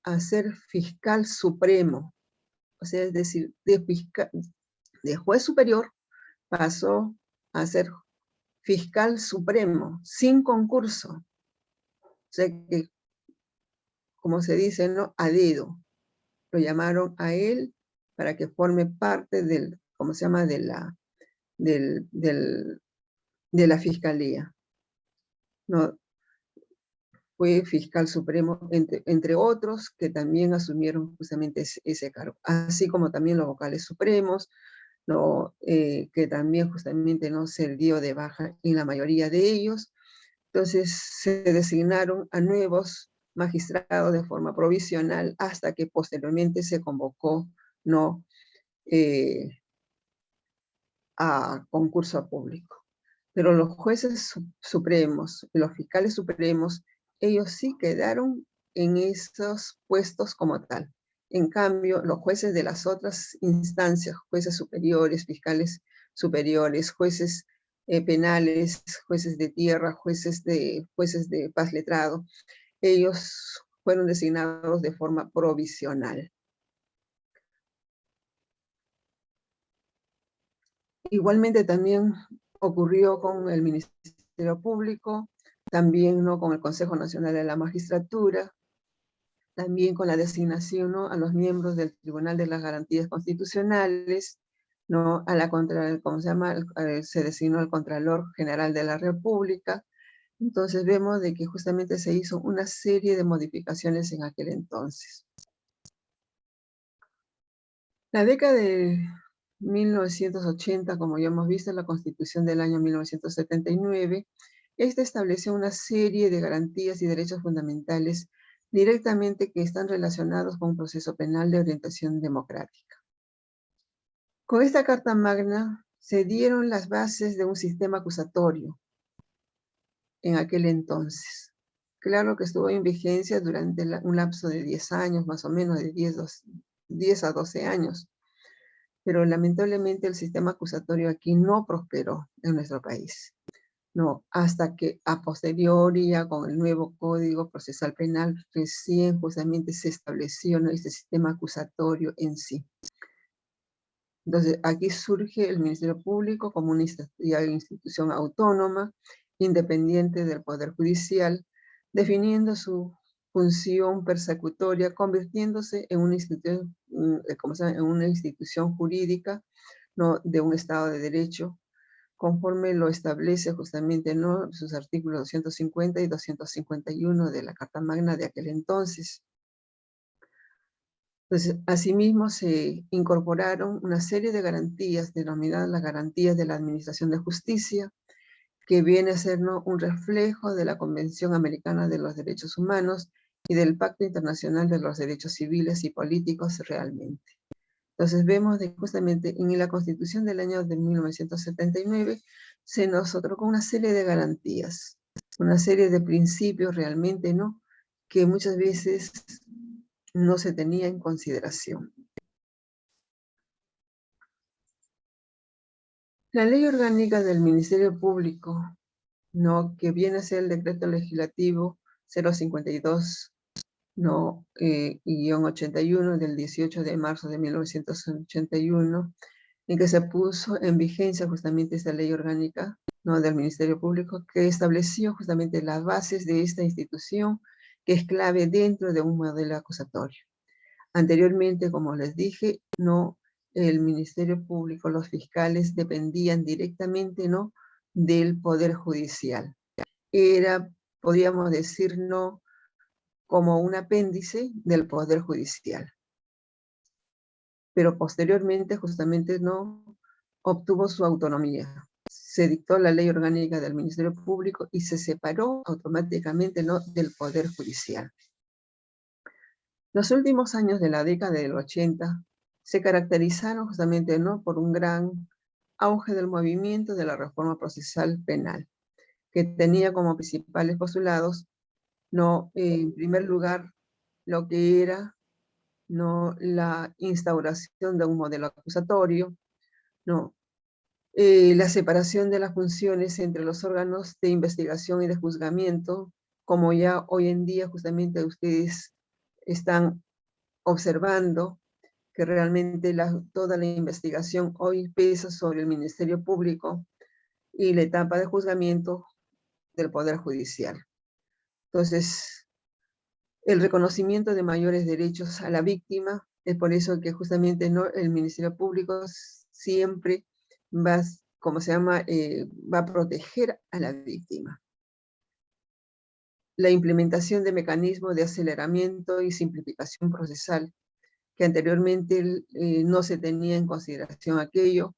a ser fiscal supremo. O sea, es decir, de juez superior pasó a ser fiscal supremo, sin concurso. O sea que, como se dice, ¿no?, a dedo. Lo llamaron a él para que forme parte de la fiscalía. ¿No? Fue fiscal supremo, entre otros, que también asumieron justamente ese cargo. Así como también los vocales supremos, ¿no?, que también justamente no se dio de baja en la mayoría de ellos. Entonces se designaron a nuevos magistrados de forma provisional hasta que posteriormente se convocó, ¿no?, a concurso público. Pero los jueces supremos, los fiscales supremos, ellos sí quedaron en esos puestos como tal. En cambio, los jueces de las otras instancias, jueces superiores, fiscales superiores, jueces penales, jueces de tierra, jueces de paz letrado, ellos fueron designados de forma provisional. Igualmente también ocurrió con el Ministerio Público, también ¿no? con el Consejo Nacional de la Magistratura, también con la designación ¿no? a los miembros del Tribunal de las Garantías Constitucionales, ¿no? ¿Cómo se llama? Se designó el Contralor General de la República. Entonces vemos de que justamente se hizo una serie de modificaciones en aquel entonces. La década de 1980, como ya hemos visto, la Constitución del año 1979, esta estableció una serie de garantías y derechos fundamentales directamente que están relacionados con un proceso penal de orientación democrática. Con esta Carta Magna se dieron las bases de un sistema acusatorio en aquel entonces. Claro que estuvo en vigencia durante un lapso de 10 años, más o menos de 10 a 12 años, pero lamentablemente el sistema acusatorio aquí no prosperó en nuestro país. No, hasta que a posteriori, ya con el nuevo Código Procesal Penal, recién justamente se estableció ¿no? este sistema acusatorio en sí. Entonces, aquí surge el Ministerio Público como una institución autónoma, independiente del Poder Judicial, definiendo su función persecutoria, convirtiéndose en una institución, en una institución jurídica ¿no? de un Estado de Derecho, conforme lo establece justamente ¿no? sus artículos 250 y 251 de la Carta Magna de aquel entonces. Entonces, asimismo se incorporaron una serie de garantías denominadas las garantías de la Administración de Justicia, que viene a ser ¿no? un reflejo de la Convención Americana de los Derechos Humanos y del Pacto Internacional de los Derechos Civiles y Políticos realmente. Entonces vemos que justamente en la Constitución del año de 1979 se nos otorgó una serie de garantías, una serie de principios realmente, ¿no? Que muchas veces no se tenía en consideración. La Ley Orgánica del Ministerio Público, ¿no? que viene a ser el Decreto Legislativo 052, ¿no? guión 81 del 18 de marzo de 1981, en que se puso en vigencia justamente esta ley orgánica ¿no? del Ministerio Público, que estableció justamente las bases de esta institución, que es clave dentro de un modelo acusatorio. Anteriormente, como les dije, no, el Ministerio Público, los fiscales dependían directamente ¿no? del Poder Judicial. Era, podríamos decir, no como un apéndice del Poder Judicial. Pero posteriormente justamente no obtuvo su autonomía. Se dictó la Ley Orgánica del Ministerio Público y se separó automáticamente ¿no? del Poder Judicial. Los últimos años de la década del 80 se caracterizaron justamente ¿no? por un gran auge del movimiento de la reforma procesal penal, que tenía como principales postulados ¿no? en primer lugar lo que era ¿no? la instauración de un modelo acusatorio, ¿no? La separación de las funciones entre los órganos de investigación y de juzgamiento, como ya hoy en día justamente ustedes están observando que realmente toda la investigación hoy pesa sobre el Ministerio Público y la etapa de juzgamiento del Poder Judicial. Entonces, el reconocimiento de mayores derechos a la víctima, es por eso que justamente ¿no? el Ministerio Público siempre va, va a proteger a la víctima. La implementación de mecanismos de aceleramiento y simplificación procesal, que anteriormente no se tenía en consideración aquello.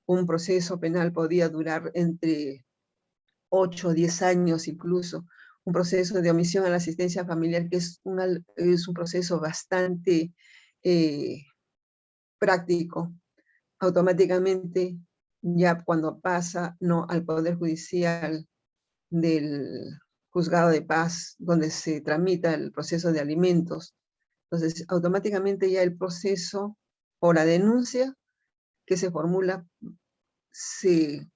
Un proceso penal podía durar entre 8 o 10 años incluso. Un proceso de omisión a la asistencia familiar, que es un proceso bastante práctico. Automáticamente, ya cuando pasa ¿no? al Poder Judicial del Juzgado de Paz, donde se tramita el proceso de alimentos, Entonces, automáticamente ya el proceso o la denuncia que se formula, se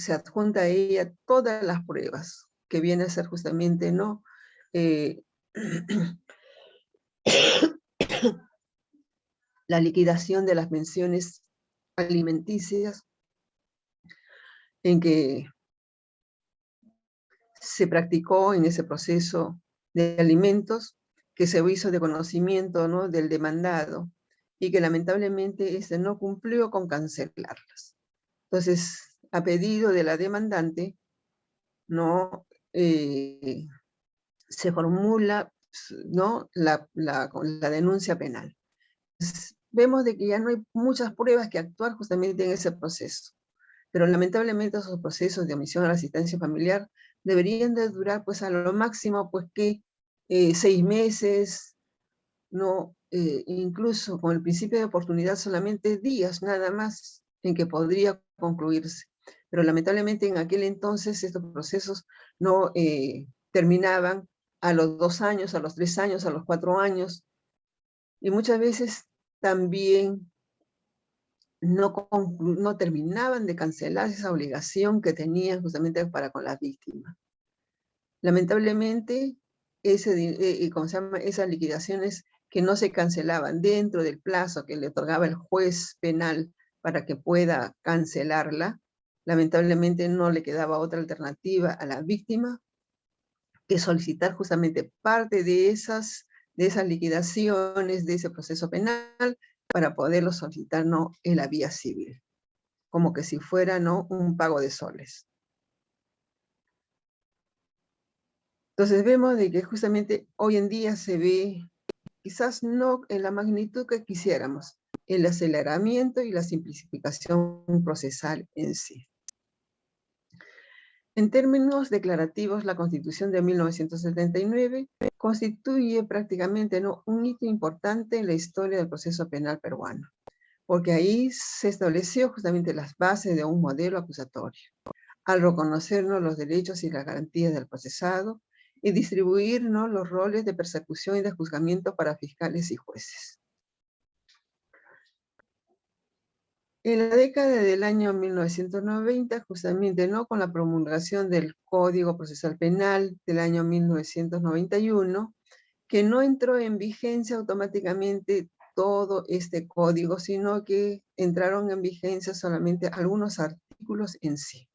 adjunta a ella todas las pruebas, que viene a ser justamente, ¿no? La liquidación de las pensiones alimenticias, en que se practicó en ese proceso de alimentos, que se hizo de conocimiento, ¿no?, del demandado, y que lamentablemente no cumplió con cancelarlas. Entonces, a pedido de la demandante, ¿no? Se formula, ¿no?, la denuncia penal. Entonces, vemos de que ya no hay muchas pruebas que actuar justamente en ese proceso, pero lamentablemente esos procesos de omisión a la asistencia familiar deberían de durar pues a lo máximo pues que 6 meses, ¿no? Incluso con el principio de oportunidad solamente días nada más en que podría concluirse. Pero lamentablemente en aquel entonces estos procesos no terminaban a los 2 años, a los 3 años, a los 4 años, y muchas veces también no terminaban de cancelar esa obligación que tenían justamente para con la víctima. Lamentablemente, esas liquidaciones que no se cancelaban dentro del plazo que le otorgaba el juez penal para que pueda cancelarla, lamentablemente no le quedaba otra alternativa a la víctima que solicitar justamente parte de esas liquidaciones de ese proceso penal para poderlo solicitar, ¿no?, en la vía civil, como que si fuera, ¿no?, un pago de soles. Entonces vemos de que justamente hoy en día se ve, quizás no en la magnitud que quisiéramos, el aceleramiento y la simplificación procesal en sí. En términos declarativos, la Constitución de 1979 constituye prácticamente, ¿no?, un hito importante en la historia del proceso penal peruano, porque ahí se estableció justamente las bases de un modelo acusatorio, al reconocernos los derechos y las garantías del procesado y distribuir, ¿no?, los roles de persecución y de juzgamiento para fiscales y jueces. En la década del año 1990, justamente, ¿no?, con la promulgación del Código Procesal Penal del año 1991, que no entró en vigencia automáticamente todo este código, sino que entraron en vigencia solamente algunos artículos en sí.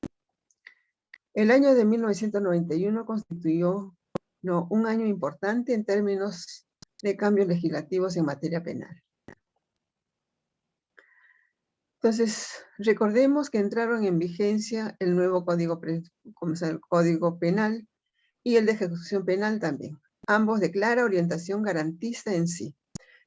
El año de 1991 constituyó, ¿no?, un año importante en términos de cambios legislativos en materia penal. Entonces, recordemos que entraron en vigencia el nuevo Código Penal y el de ejecución penal también. Ambos de clara orientación garantista en sí.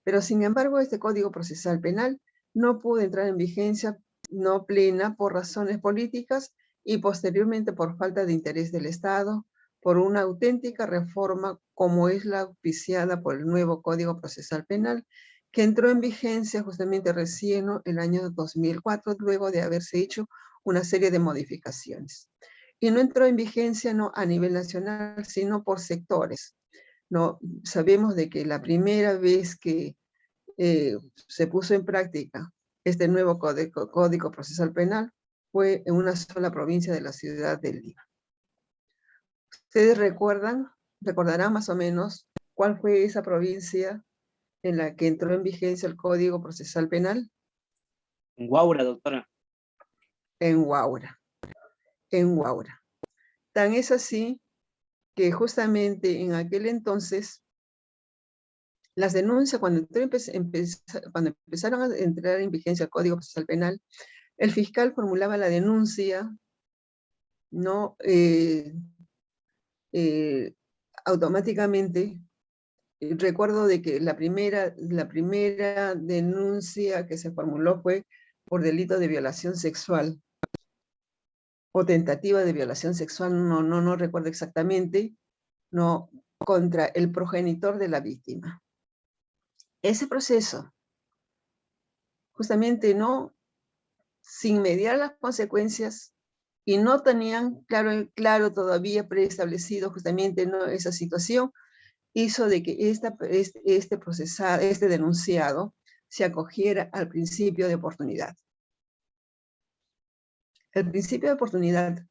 Pero sin embargo, este Código Procesal Penal no pudo entrar en vigencia no plena por razones políticas y posteriormente por falta de interés del Estado por una auténtica reforma como es la auspiciada por el nuevo Código Procesal Penal, que entró en vigencia justamente recién, ¿no?, el año 2004, luego de haberse hecho una serie de modificaciones. Y no entró en vigencia, no a nivel nacional, sino por sectores. No, sabemos de que la primera vez que se puso en práctica este nuevo Código Procesal Penal fue en una sola provincia de la ciudad de Lima. ¿Ustedes recordarán más o menos cuál fue esa provincia en la que entró en vigencia el Código Procesal Penal? En Huaura, doctora. En Huaura. En Huaura. Tan es así que justamente en aquel entonces, las denuncias, cuando empezaron a entrar en vigencia el Código Procesal Penal, el fiscal formulaba la denuncia, ¿no?, automáticamente. Recuerdo de que la primera denuncia que se formuló fue por delito de violación sexual o tentativa de violación sexual, no recuerdo exactamente, no, contra el progenitor de la víctima. Ese proceso, justamente, no, sin mediar las consecuencias, y no tenían claro todavía preestablecido justamente, no, esa situación, hizo de que este denunciado se acogiera al principio de oportunidad. El principio de oportunidad,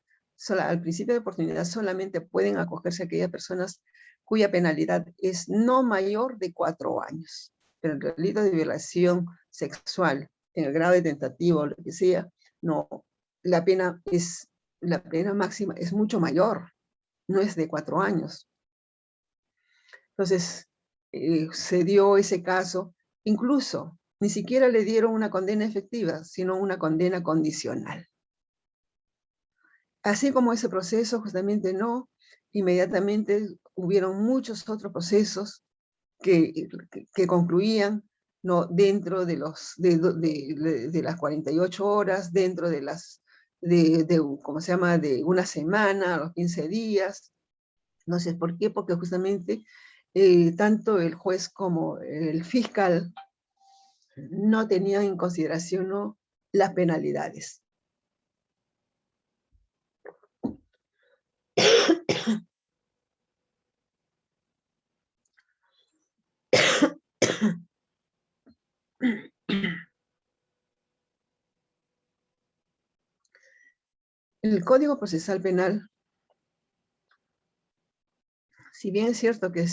al principio de oportunidad solamente pueden acogerse aquellas personas cuya penalidad es no mayor de 4 años. Pero el delito de violación sexual, en el grado de tentativa o lo que sea, no, la pena máxima es mucho mayor, no es de 4 años. Entonces, se dio ese caso, incluso ni siquiera le dieron una condena efectiva, sino una condena condicional. Así como ese proceso, justamente no, inmediatamente hubieron muchos otros procesos que concluían no dentro de las 48 horas, dentro de ¿cómo se llama?, de una semana, a los 15 días. No sé por qué, porque justamente tanto el juez como el fiscal no tenían en consideración, ¿no?, las penalidades. El Código Procesal Penal, si bien es cierto que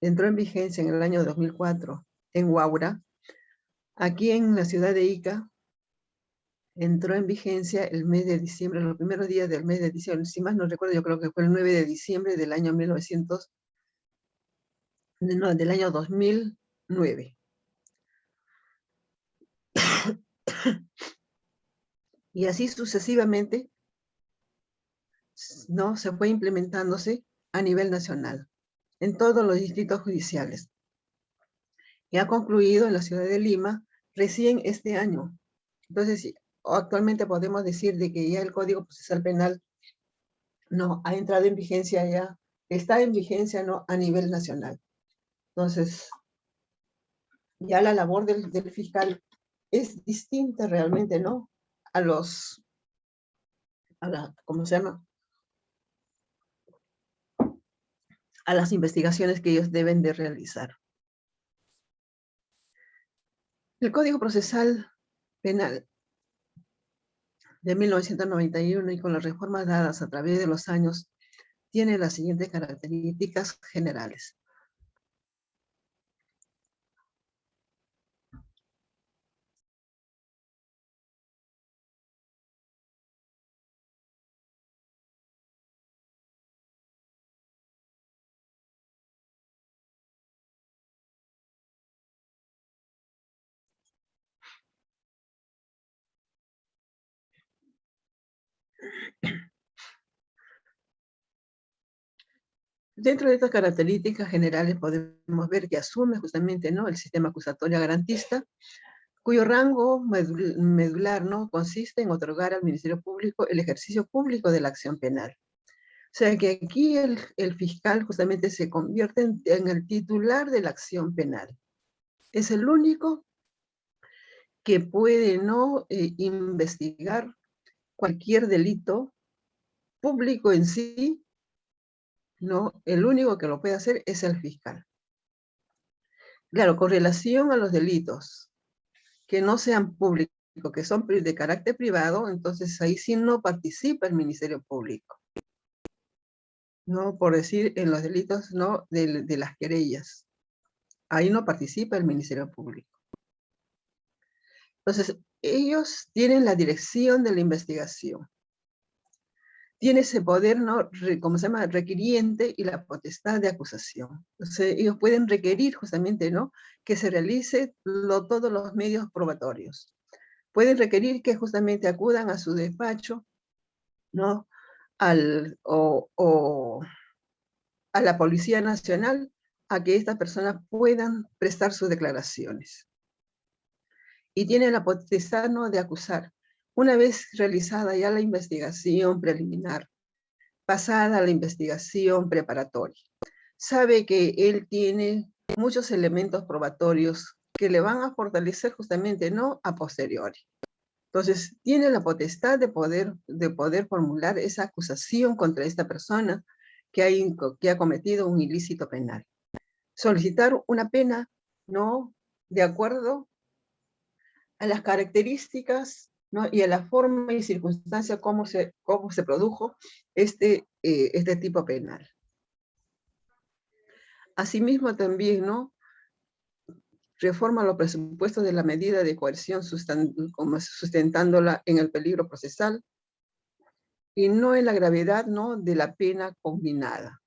entró en vigencia en el año 2004 en Huaura, aquí en la ciudad de Ica entró en vigencia el mes de diciembre, los primeros días del mes de diciembre. Si más no recuerdo, yo creo que fue el 9 de diciembre del año 2009. Y así sucesivamente, ¿no?, se fue implementándose a nivel nacional, en todos los distritos judiciales. Y ha concluido en la ciudad de Lima recién este año. Entonces, actualmente podemos decir de que ya el Código Procesal Penal no ha entrado en vigencia ya, está en vigencia, ¿no?, a nivel nacional. Entonces, ya la labor del fiscal es distinta realmente, ¿no?, ¿cómo se llama?, a las investigaciones que ellos deben de realizar. El Código Procesal Penal de 1991 y con las reformas dadas a través de los años, tiene las siguientes características generales. Dentro de estas características generales podemos ver que asume justamente, ¿no?, el sistema acusatorio garantista, cuyo rango medular, ¿no?, consiste en otorgar al Ministerio Público el ejercicio público de la acción penal. O sea que aquí el fiscal justamente se convierte en el titular de la acción penal. Es el único que puede, ¿no?, investigar cualquier delito público en sí, ¿no? El único que lo puede hacer es el fiscal. Claro, con relación a los delitos que no sean públicos, que son de carácter privado, entonces ahí sí no participa el Ministerio Público. ¿No? Por decir, en los delitos, ¿no?, de las querellas. Ahí no participa el Ministerio Público. Entonces, ellos tienen la dirección de la investigación. Tiene ese poder, ¿no?, ¿cómo se llama?, requiriente y la potestad de acusación. Entonces, ellos pueden requerir justamente, ¿no?, que se realice todos los medios probatorios. Pueden requerir que justamente acudan a su despacho, ¿no?, a la Policía Nacional, a que estas personas puedan prestar sus declaraciones. Y tiene la potestad, ¿no?, de acusar. Una vez realizada ya la investigación preliminar, pasada la investigación preparatoria, sabe que él tiene muchos elementos probatorios que le van a fortalecer justamente, ¿no?, a posteriori. Entonces, tiene la potestad de poder formular esa acusación contra esta persona que ha cometido un ilícito penal. Solicitar una pena, ¿no?, de acuerdo a las características, ¿no?, y a la forma y circunstancia cómo se produjo este tipo penal. Asimismo también, ¿no?, reforma los presupuestos de la medida de coerción sustentándola en el peligro procesal y no en la gravedad, ¿no?, de la pena combinada.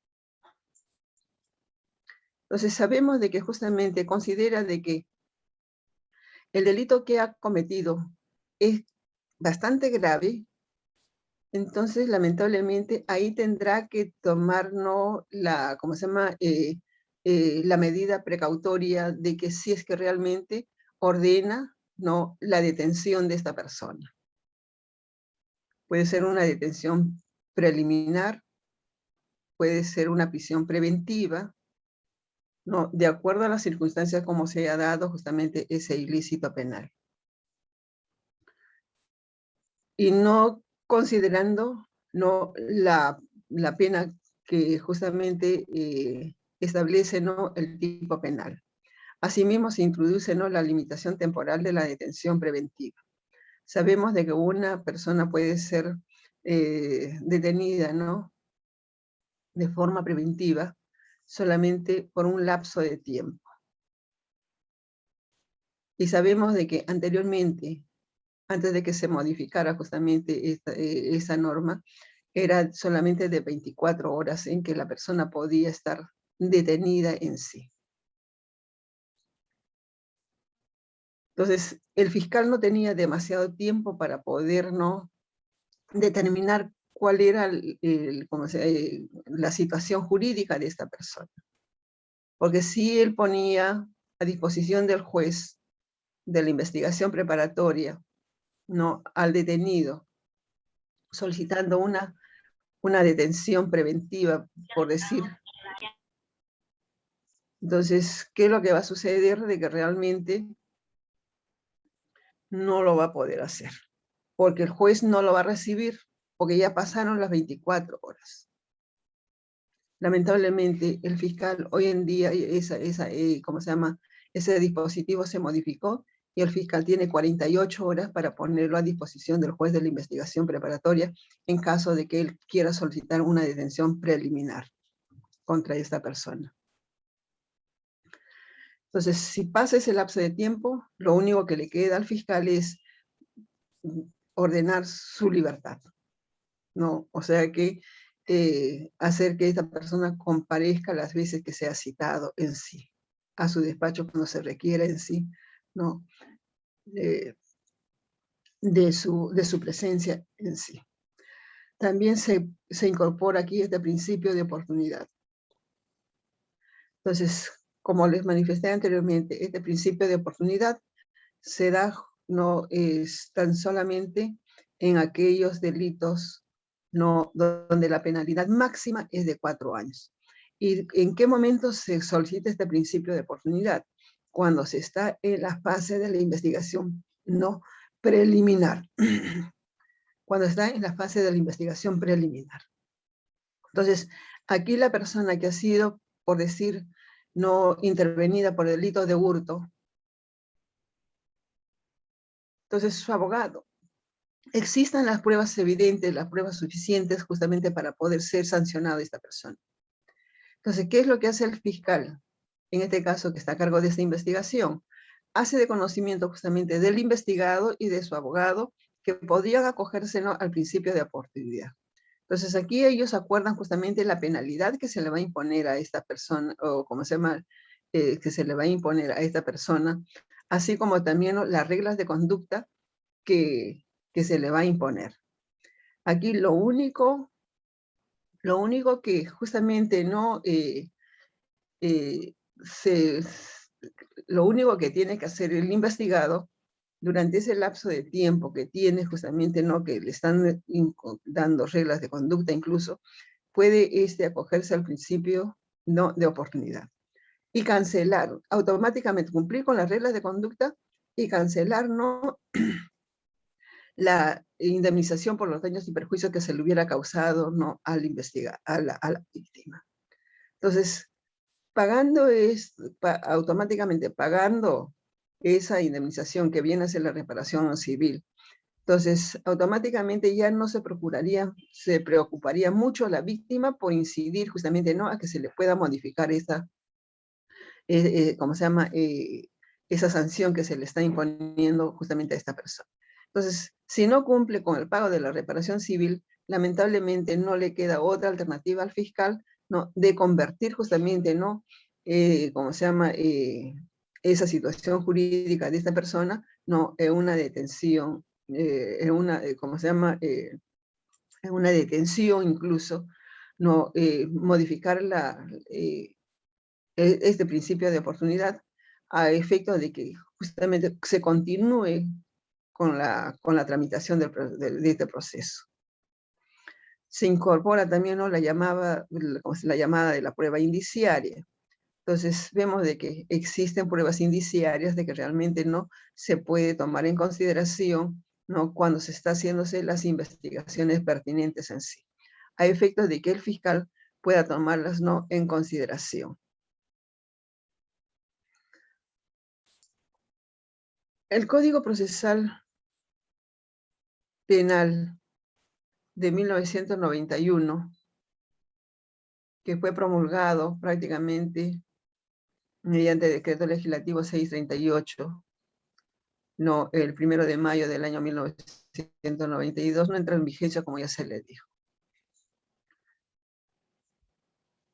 Entonces sabemos de que justamente considera de que el delito que ha cometido es bastante grave, entonces lamentablemente ahí tendrá que tomar, ¿no?, la medida precautoria de que si es que realmente ordena, ¿no?, la detención de esta persona. Puede ser una detención preliminar, puede ser una prisión preventiva, ¿no?, de acuerdo a las circunstancias como se ha dado justamente ese ilícito penal. Y no considerando, ¿no?, la pena que justamente establece, ¿no?, el tipo penal. Asimismo se introduce, ¿no?, la limitación temporal de la detención preventiva. Sabemos de que una persona puede ser detenida, ¿no?, de forma preventiva solamente por un lapso de tiempo. Y sabemos de que anteriormente, antes de que se modificara justamente esa norma, era solamente de 24 horas en que la persona podía estar detenida en sí. Entonces, el fiscal no tenía demasiado tiempo para poder, ¿no?, determinar cuál era la situación jurídica de esta persona. Porque si él ponía a disposición del juez de la investigación preparatoria, ¿no?, al detenido, solicitando una detención preventiva, por decir. Entonces, ¿qué es lo que va a suceder? De que realmente no lo va a poder hacer, porque el juez no lo va a recibir, porque ya pasaron las 24 horas. Lamentablemente, el fiscal hoy en día, ese dispositivo se modificó y el fiscal tiene 48 horas para ponerlo a disposición del juez de la investigación preparatoria en caso de que él quiera solicitar una detención preliminar contra esta persona. Entonces, si pasa ese lapso de tiempo, lo único que le queda al fiscal es ordenar su libertad, ¿no? O sea que hacer que esta persona comparezca las veces que sea citado en sí, a su despacho cuando se requiera en sí, ¿no?, de su presencia en sí. También se incorpora aquí este principio de oportunidad. Entonces, como les manifesté anteriormente, este principio de oportunidad se da no tan solamente en aquellos delitos donde la penalidad máxima es de 4 años. ¿Y en qué momento se solicita este principio de oportunidad? Cuando se está en la fase de la investigación no preliminar. Cuando está en la fase de la investigación preliminar. Entonces, aquí la persona que ha sido, por decir, no intervenida por delito de hurto, entonces su abogado, existan las pruebas evidentes, las pruebas suficientes justamente para poder ser sancionada esta persona. Entonces, ¿qué es lo que hace el fiscal? En este caso, que está a cargo de esta investigación, hace de conocimiento justamente del investigado y de su abogado que podrían acogerse, ¿no?, al principio de oportunidad. Entonces, aquí ellos acuerdan justamente la penalidad que se le va a imponer a esta persona, o que se le va a imponer a esta persona, así como también, ¿no?, las reglas de conducta que se le va a imponer. Aquí lo único que justamente no lo único que tiene que hacer el investigado durante ese lapso de tiempo que tiene justamente, ¿no?, que le están dando reglas de conducta incluso, puede acogerse al principio, ¿no?, de oportunidad y cancelar automáticamente, cumplir con las reglas de conducta y cancelar, ¿no?, la indemnización por los daños y perjuicios que se le hubiera causado, ¿no?, al a la víctima. Entonces, automáticamente pagando esa indemnización que viene a ser la reparación civil, entonces automáticamente ya no se preocuparía mucho la víctima por incidir justamente, ¿no?, a que se le pueda modificar esa, ¿cómo se llama?, esa sanción que se le está imponiendo justamente a esta persona. Entonces, si no cumple con el pago de la reparación civil, lamentablemente no le queda otra alternativa al fiscal, ¿no?, de convertir justamente, ¿no?, ¿cómo se llama?, esa situación jurídica de esta persona, ¿no?, en una detención, ¿cómo se llama?, en una detención incluso, ¿no?, modificar este principio de oportunidad a efecto de que justamente se continúe con la tramitación de este proceso. Se incorpora también, ¿no?, la llamada de la prueba indiciaria. Entonces vemos de que existen pruebas indiciarias de que realmente no se puede tomar en consideración, ¿no?, cuando se está haciéndose las investigaciones pertinentes en sí, a efectos de que el fiscal pueda tomarlas, ¿no?, en consideración. El Código Procesal Penal de 1991, que fue promulgado prácticamente mediante Decreto Legislativo 638, no, el 1 de mayo del año 1992, no entró en vigencia, como ya se le dijo.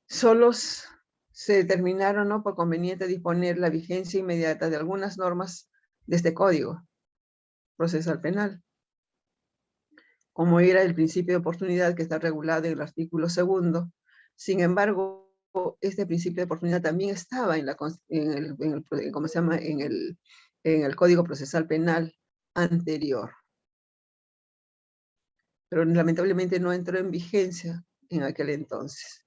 Solos se determinaron, ¿no?, por conveniente disponer la vigencia inmediata de algunas normas de este Código Procesal Penal, como era el principio de oportunidad que está regulado en el artículo 2. Sin embargo, este principio de oportunidad también estaba en el Código Procesal Penal anterior, pero lamentablemente no entró en vigencia en aquel entonces.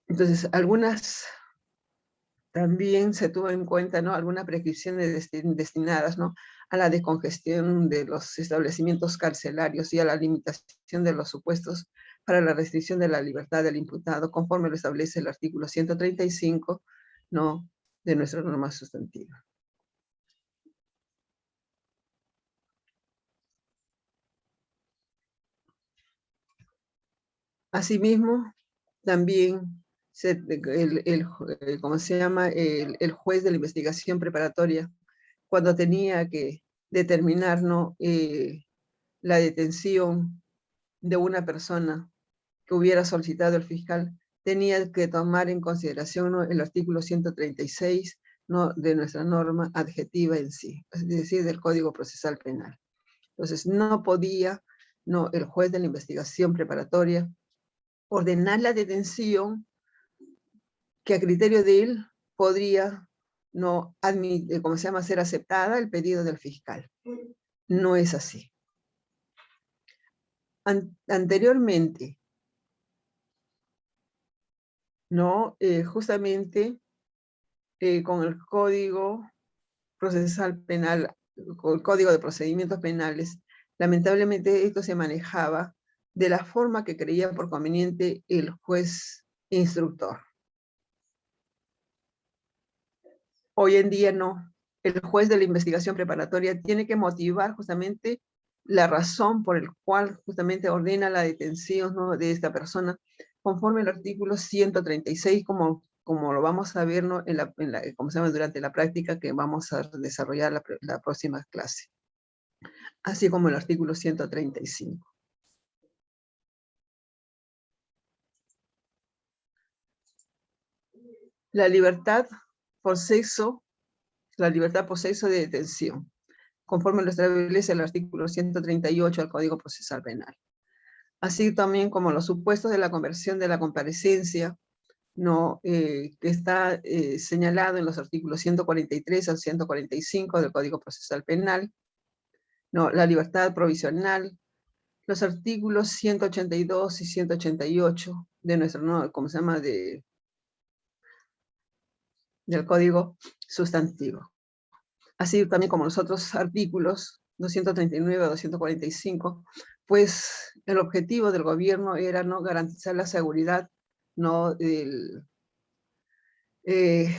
Entonces, también se tuvo en cuenta, ¿no?, algunas prescripciones destinadas, ¿no?, a la descongestión de los establecimientos carcelarios y a la limitación de los supuestos para la restricción de la libertad del imputado, conforme lo establece el artículo 135, ¿no?, de nuestra norma sustantiva. Asimismo, también ¿cómo se llama?, el juez de la investigación preparatoria, cuando tenía que determinar, ¿no?, la detención de una persona que hubiera solicitado el fiscal, tenía que tomar en consideración, ¿no?, el artículo 136, ¿no?, de nuestra norma adjetiva en sí, es decir, del Código Procesal Penal. Entonces, no podía, ¿no?, el juez de la investigación preparatoria ordenar la detención que a criterio de él podría no admitir, ¿cómo se llama?, ser aceptada el pedido del fiscal. No es así. Anteriormente, ¿no?, justamente con el Código Procesal Penal, con el Código de Procedimientos Penales, lamentablemente esto se manejaba de la forma que creía por conveniente el juez instructor. Hoy en día no. El juez de la investigación preparatoria tiene que motivar justamente la razón por el cual justamente ordena la detención, ¿no?, de esta persona, conforme al artículo 136, como lo vamos a ver, ¿no?, ¿cómo se llama?, durante la práctica que vamos a desarrollar la próxima clase. Así como el artículo 135. La libertad por sexo de detención, conforme lo establece el artículo 138 del Código Procesal Penal. Así también como los supuestos de la conversión de la comparecencia, ¿no?, que está señalado en los artículos 143 al 145 del Código Procesal Penal, ¿no?, la libertad provisional, los artículos 182 y 188 de nuestro, ¿no?, ¿cómo se llama?, del Código Sustantivo. Así también como los otros artículos 239 a 245, pues el objetivo del gobierno era no garantizar la seguridad no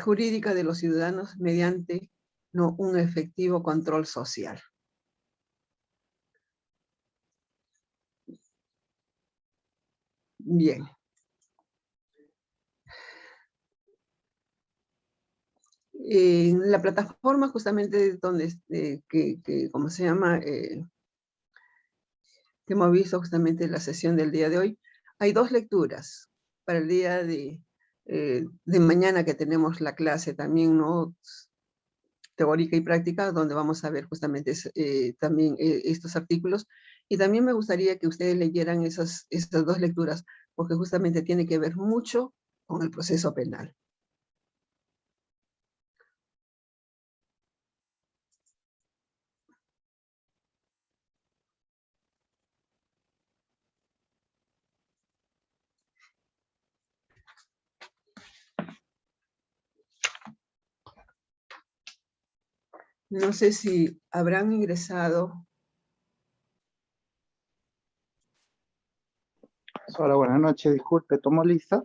jurídica de los ciudadanos mediante no un efectivo control social. Bien. En la plataforma justamente donde, ¿cómo se llama? Que hemos visto justamente la sesión del día de hoy, hay 2 lecturas para el día de mañana que tenemos la clase también, ¿no? Teórica y práctica, donde vamos a ver justamente también estos artículos. Y también me gustaría que ustedes leyeran estas 2 lecturas, porque justamente tiene que ver mucho con el proceso penal. No sé si habrán ingresado. Hola, buenas noches. Disculpe, ¿tomo lista?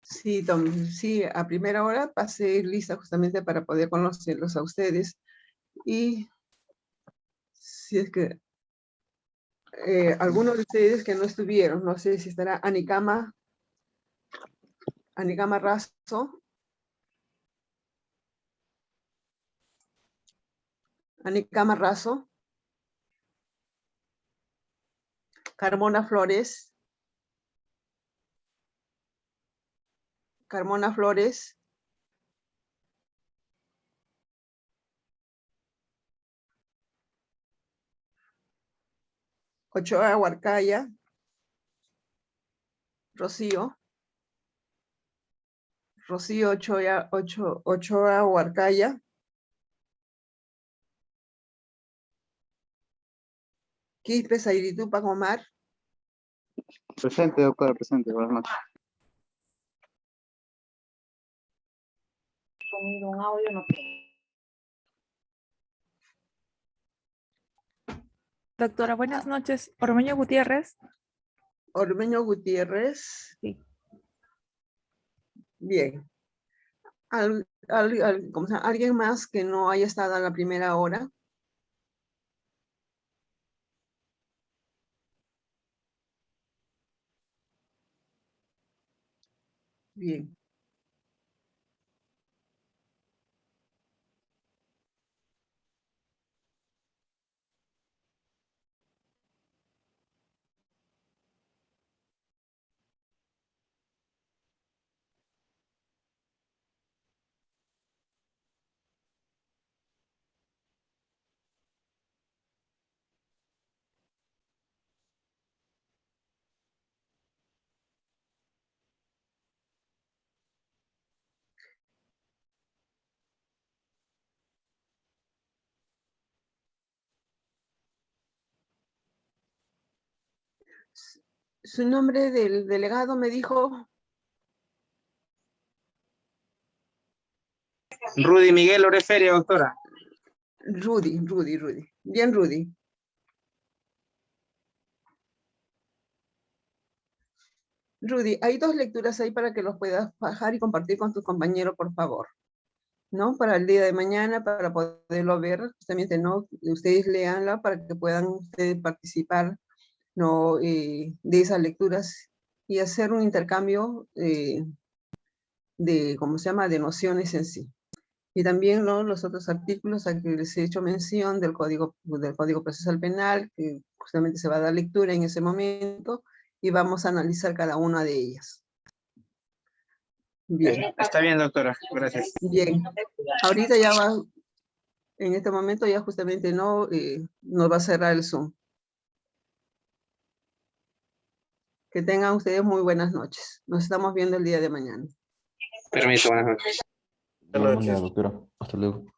Sí, sí, a primera hora pasé lista justamente para poder conocerlos a ustedes. Y si es que algunos de ustedes que no estuvieron, no sé si estará Anicama Razo. Anicama Razo. Carmona Flores. Carmona Flores. Ochoa Huarcaya. Rocío. Rocío Ochoa Huarcaya. Quispe Sairitupa Omar. Presente, doctora, presente. Buenas noches. Sonido, un audio no tengo. Doctora, buenas noches. Ormeño Gutiérrez. Ormeño Gutiérrez. Sí. Bien. ¿Alguien más que no haya estado a la primera hora? Bien. Su nombre del delegado me dijo. Rudy Miguel Oreferia, doctora. Rudy. Bien, Rudy. Rudy, hay 2 lecturas ahí para que los puedas bajar y compartir con tus compañeros, por favor. ¿No? Para el día de mañana, para poderlo ver, justamente, ¿no? Ustedes leanla para que puedan ustedes participar, ¿no? De esas lecturas y hacer un intercambio ¿cómo se llama?, de nociones en sí. Y también, ¿no?, los otros artículos a que les he hecho mención del Código Procesal Penal, que justamente se va a dar lectura en ese momento, y vamos a analizar cada una de ellas. Bien. Está bien, doctora. Gracias. Bien. Ahorita ya va, en este momento ya justamente no, nos va a cerrar el Zoom. Que tengan ustedes muy buenas noches. Nos estamos viendo el día de mañana. Permiso, buenas noches. Buenas noches, doctora. Hasta luego.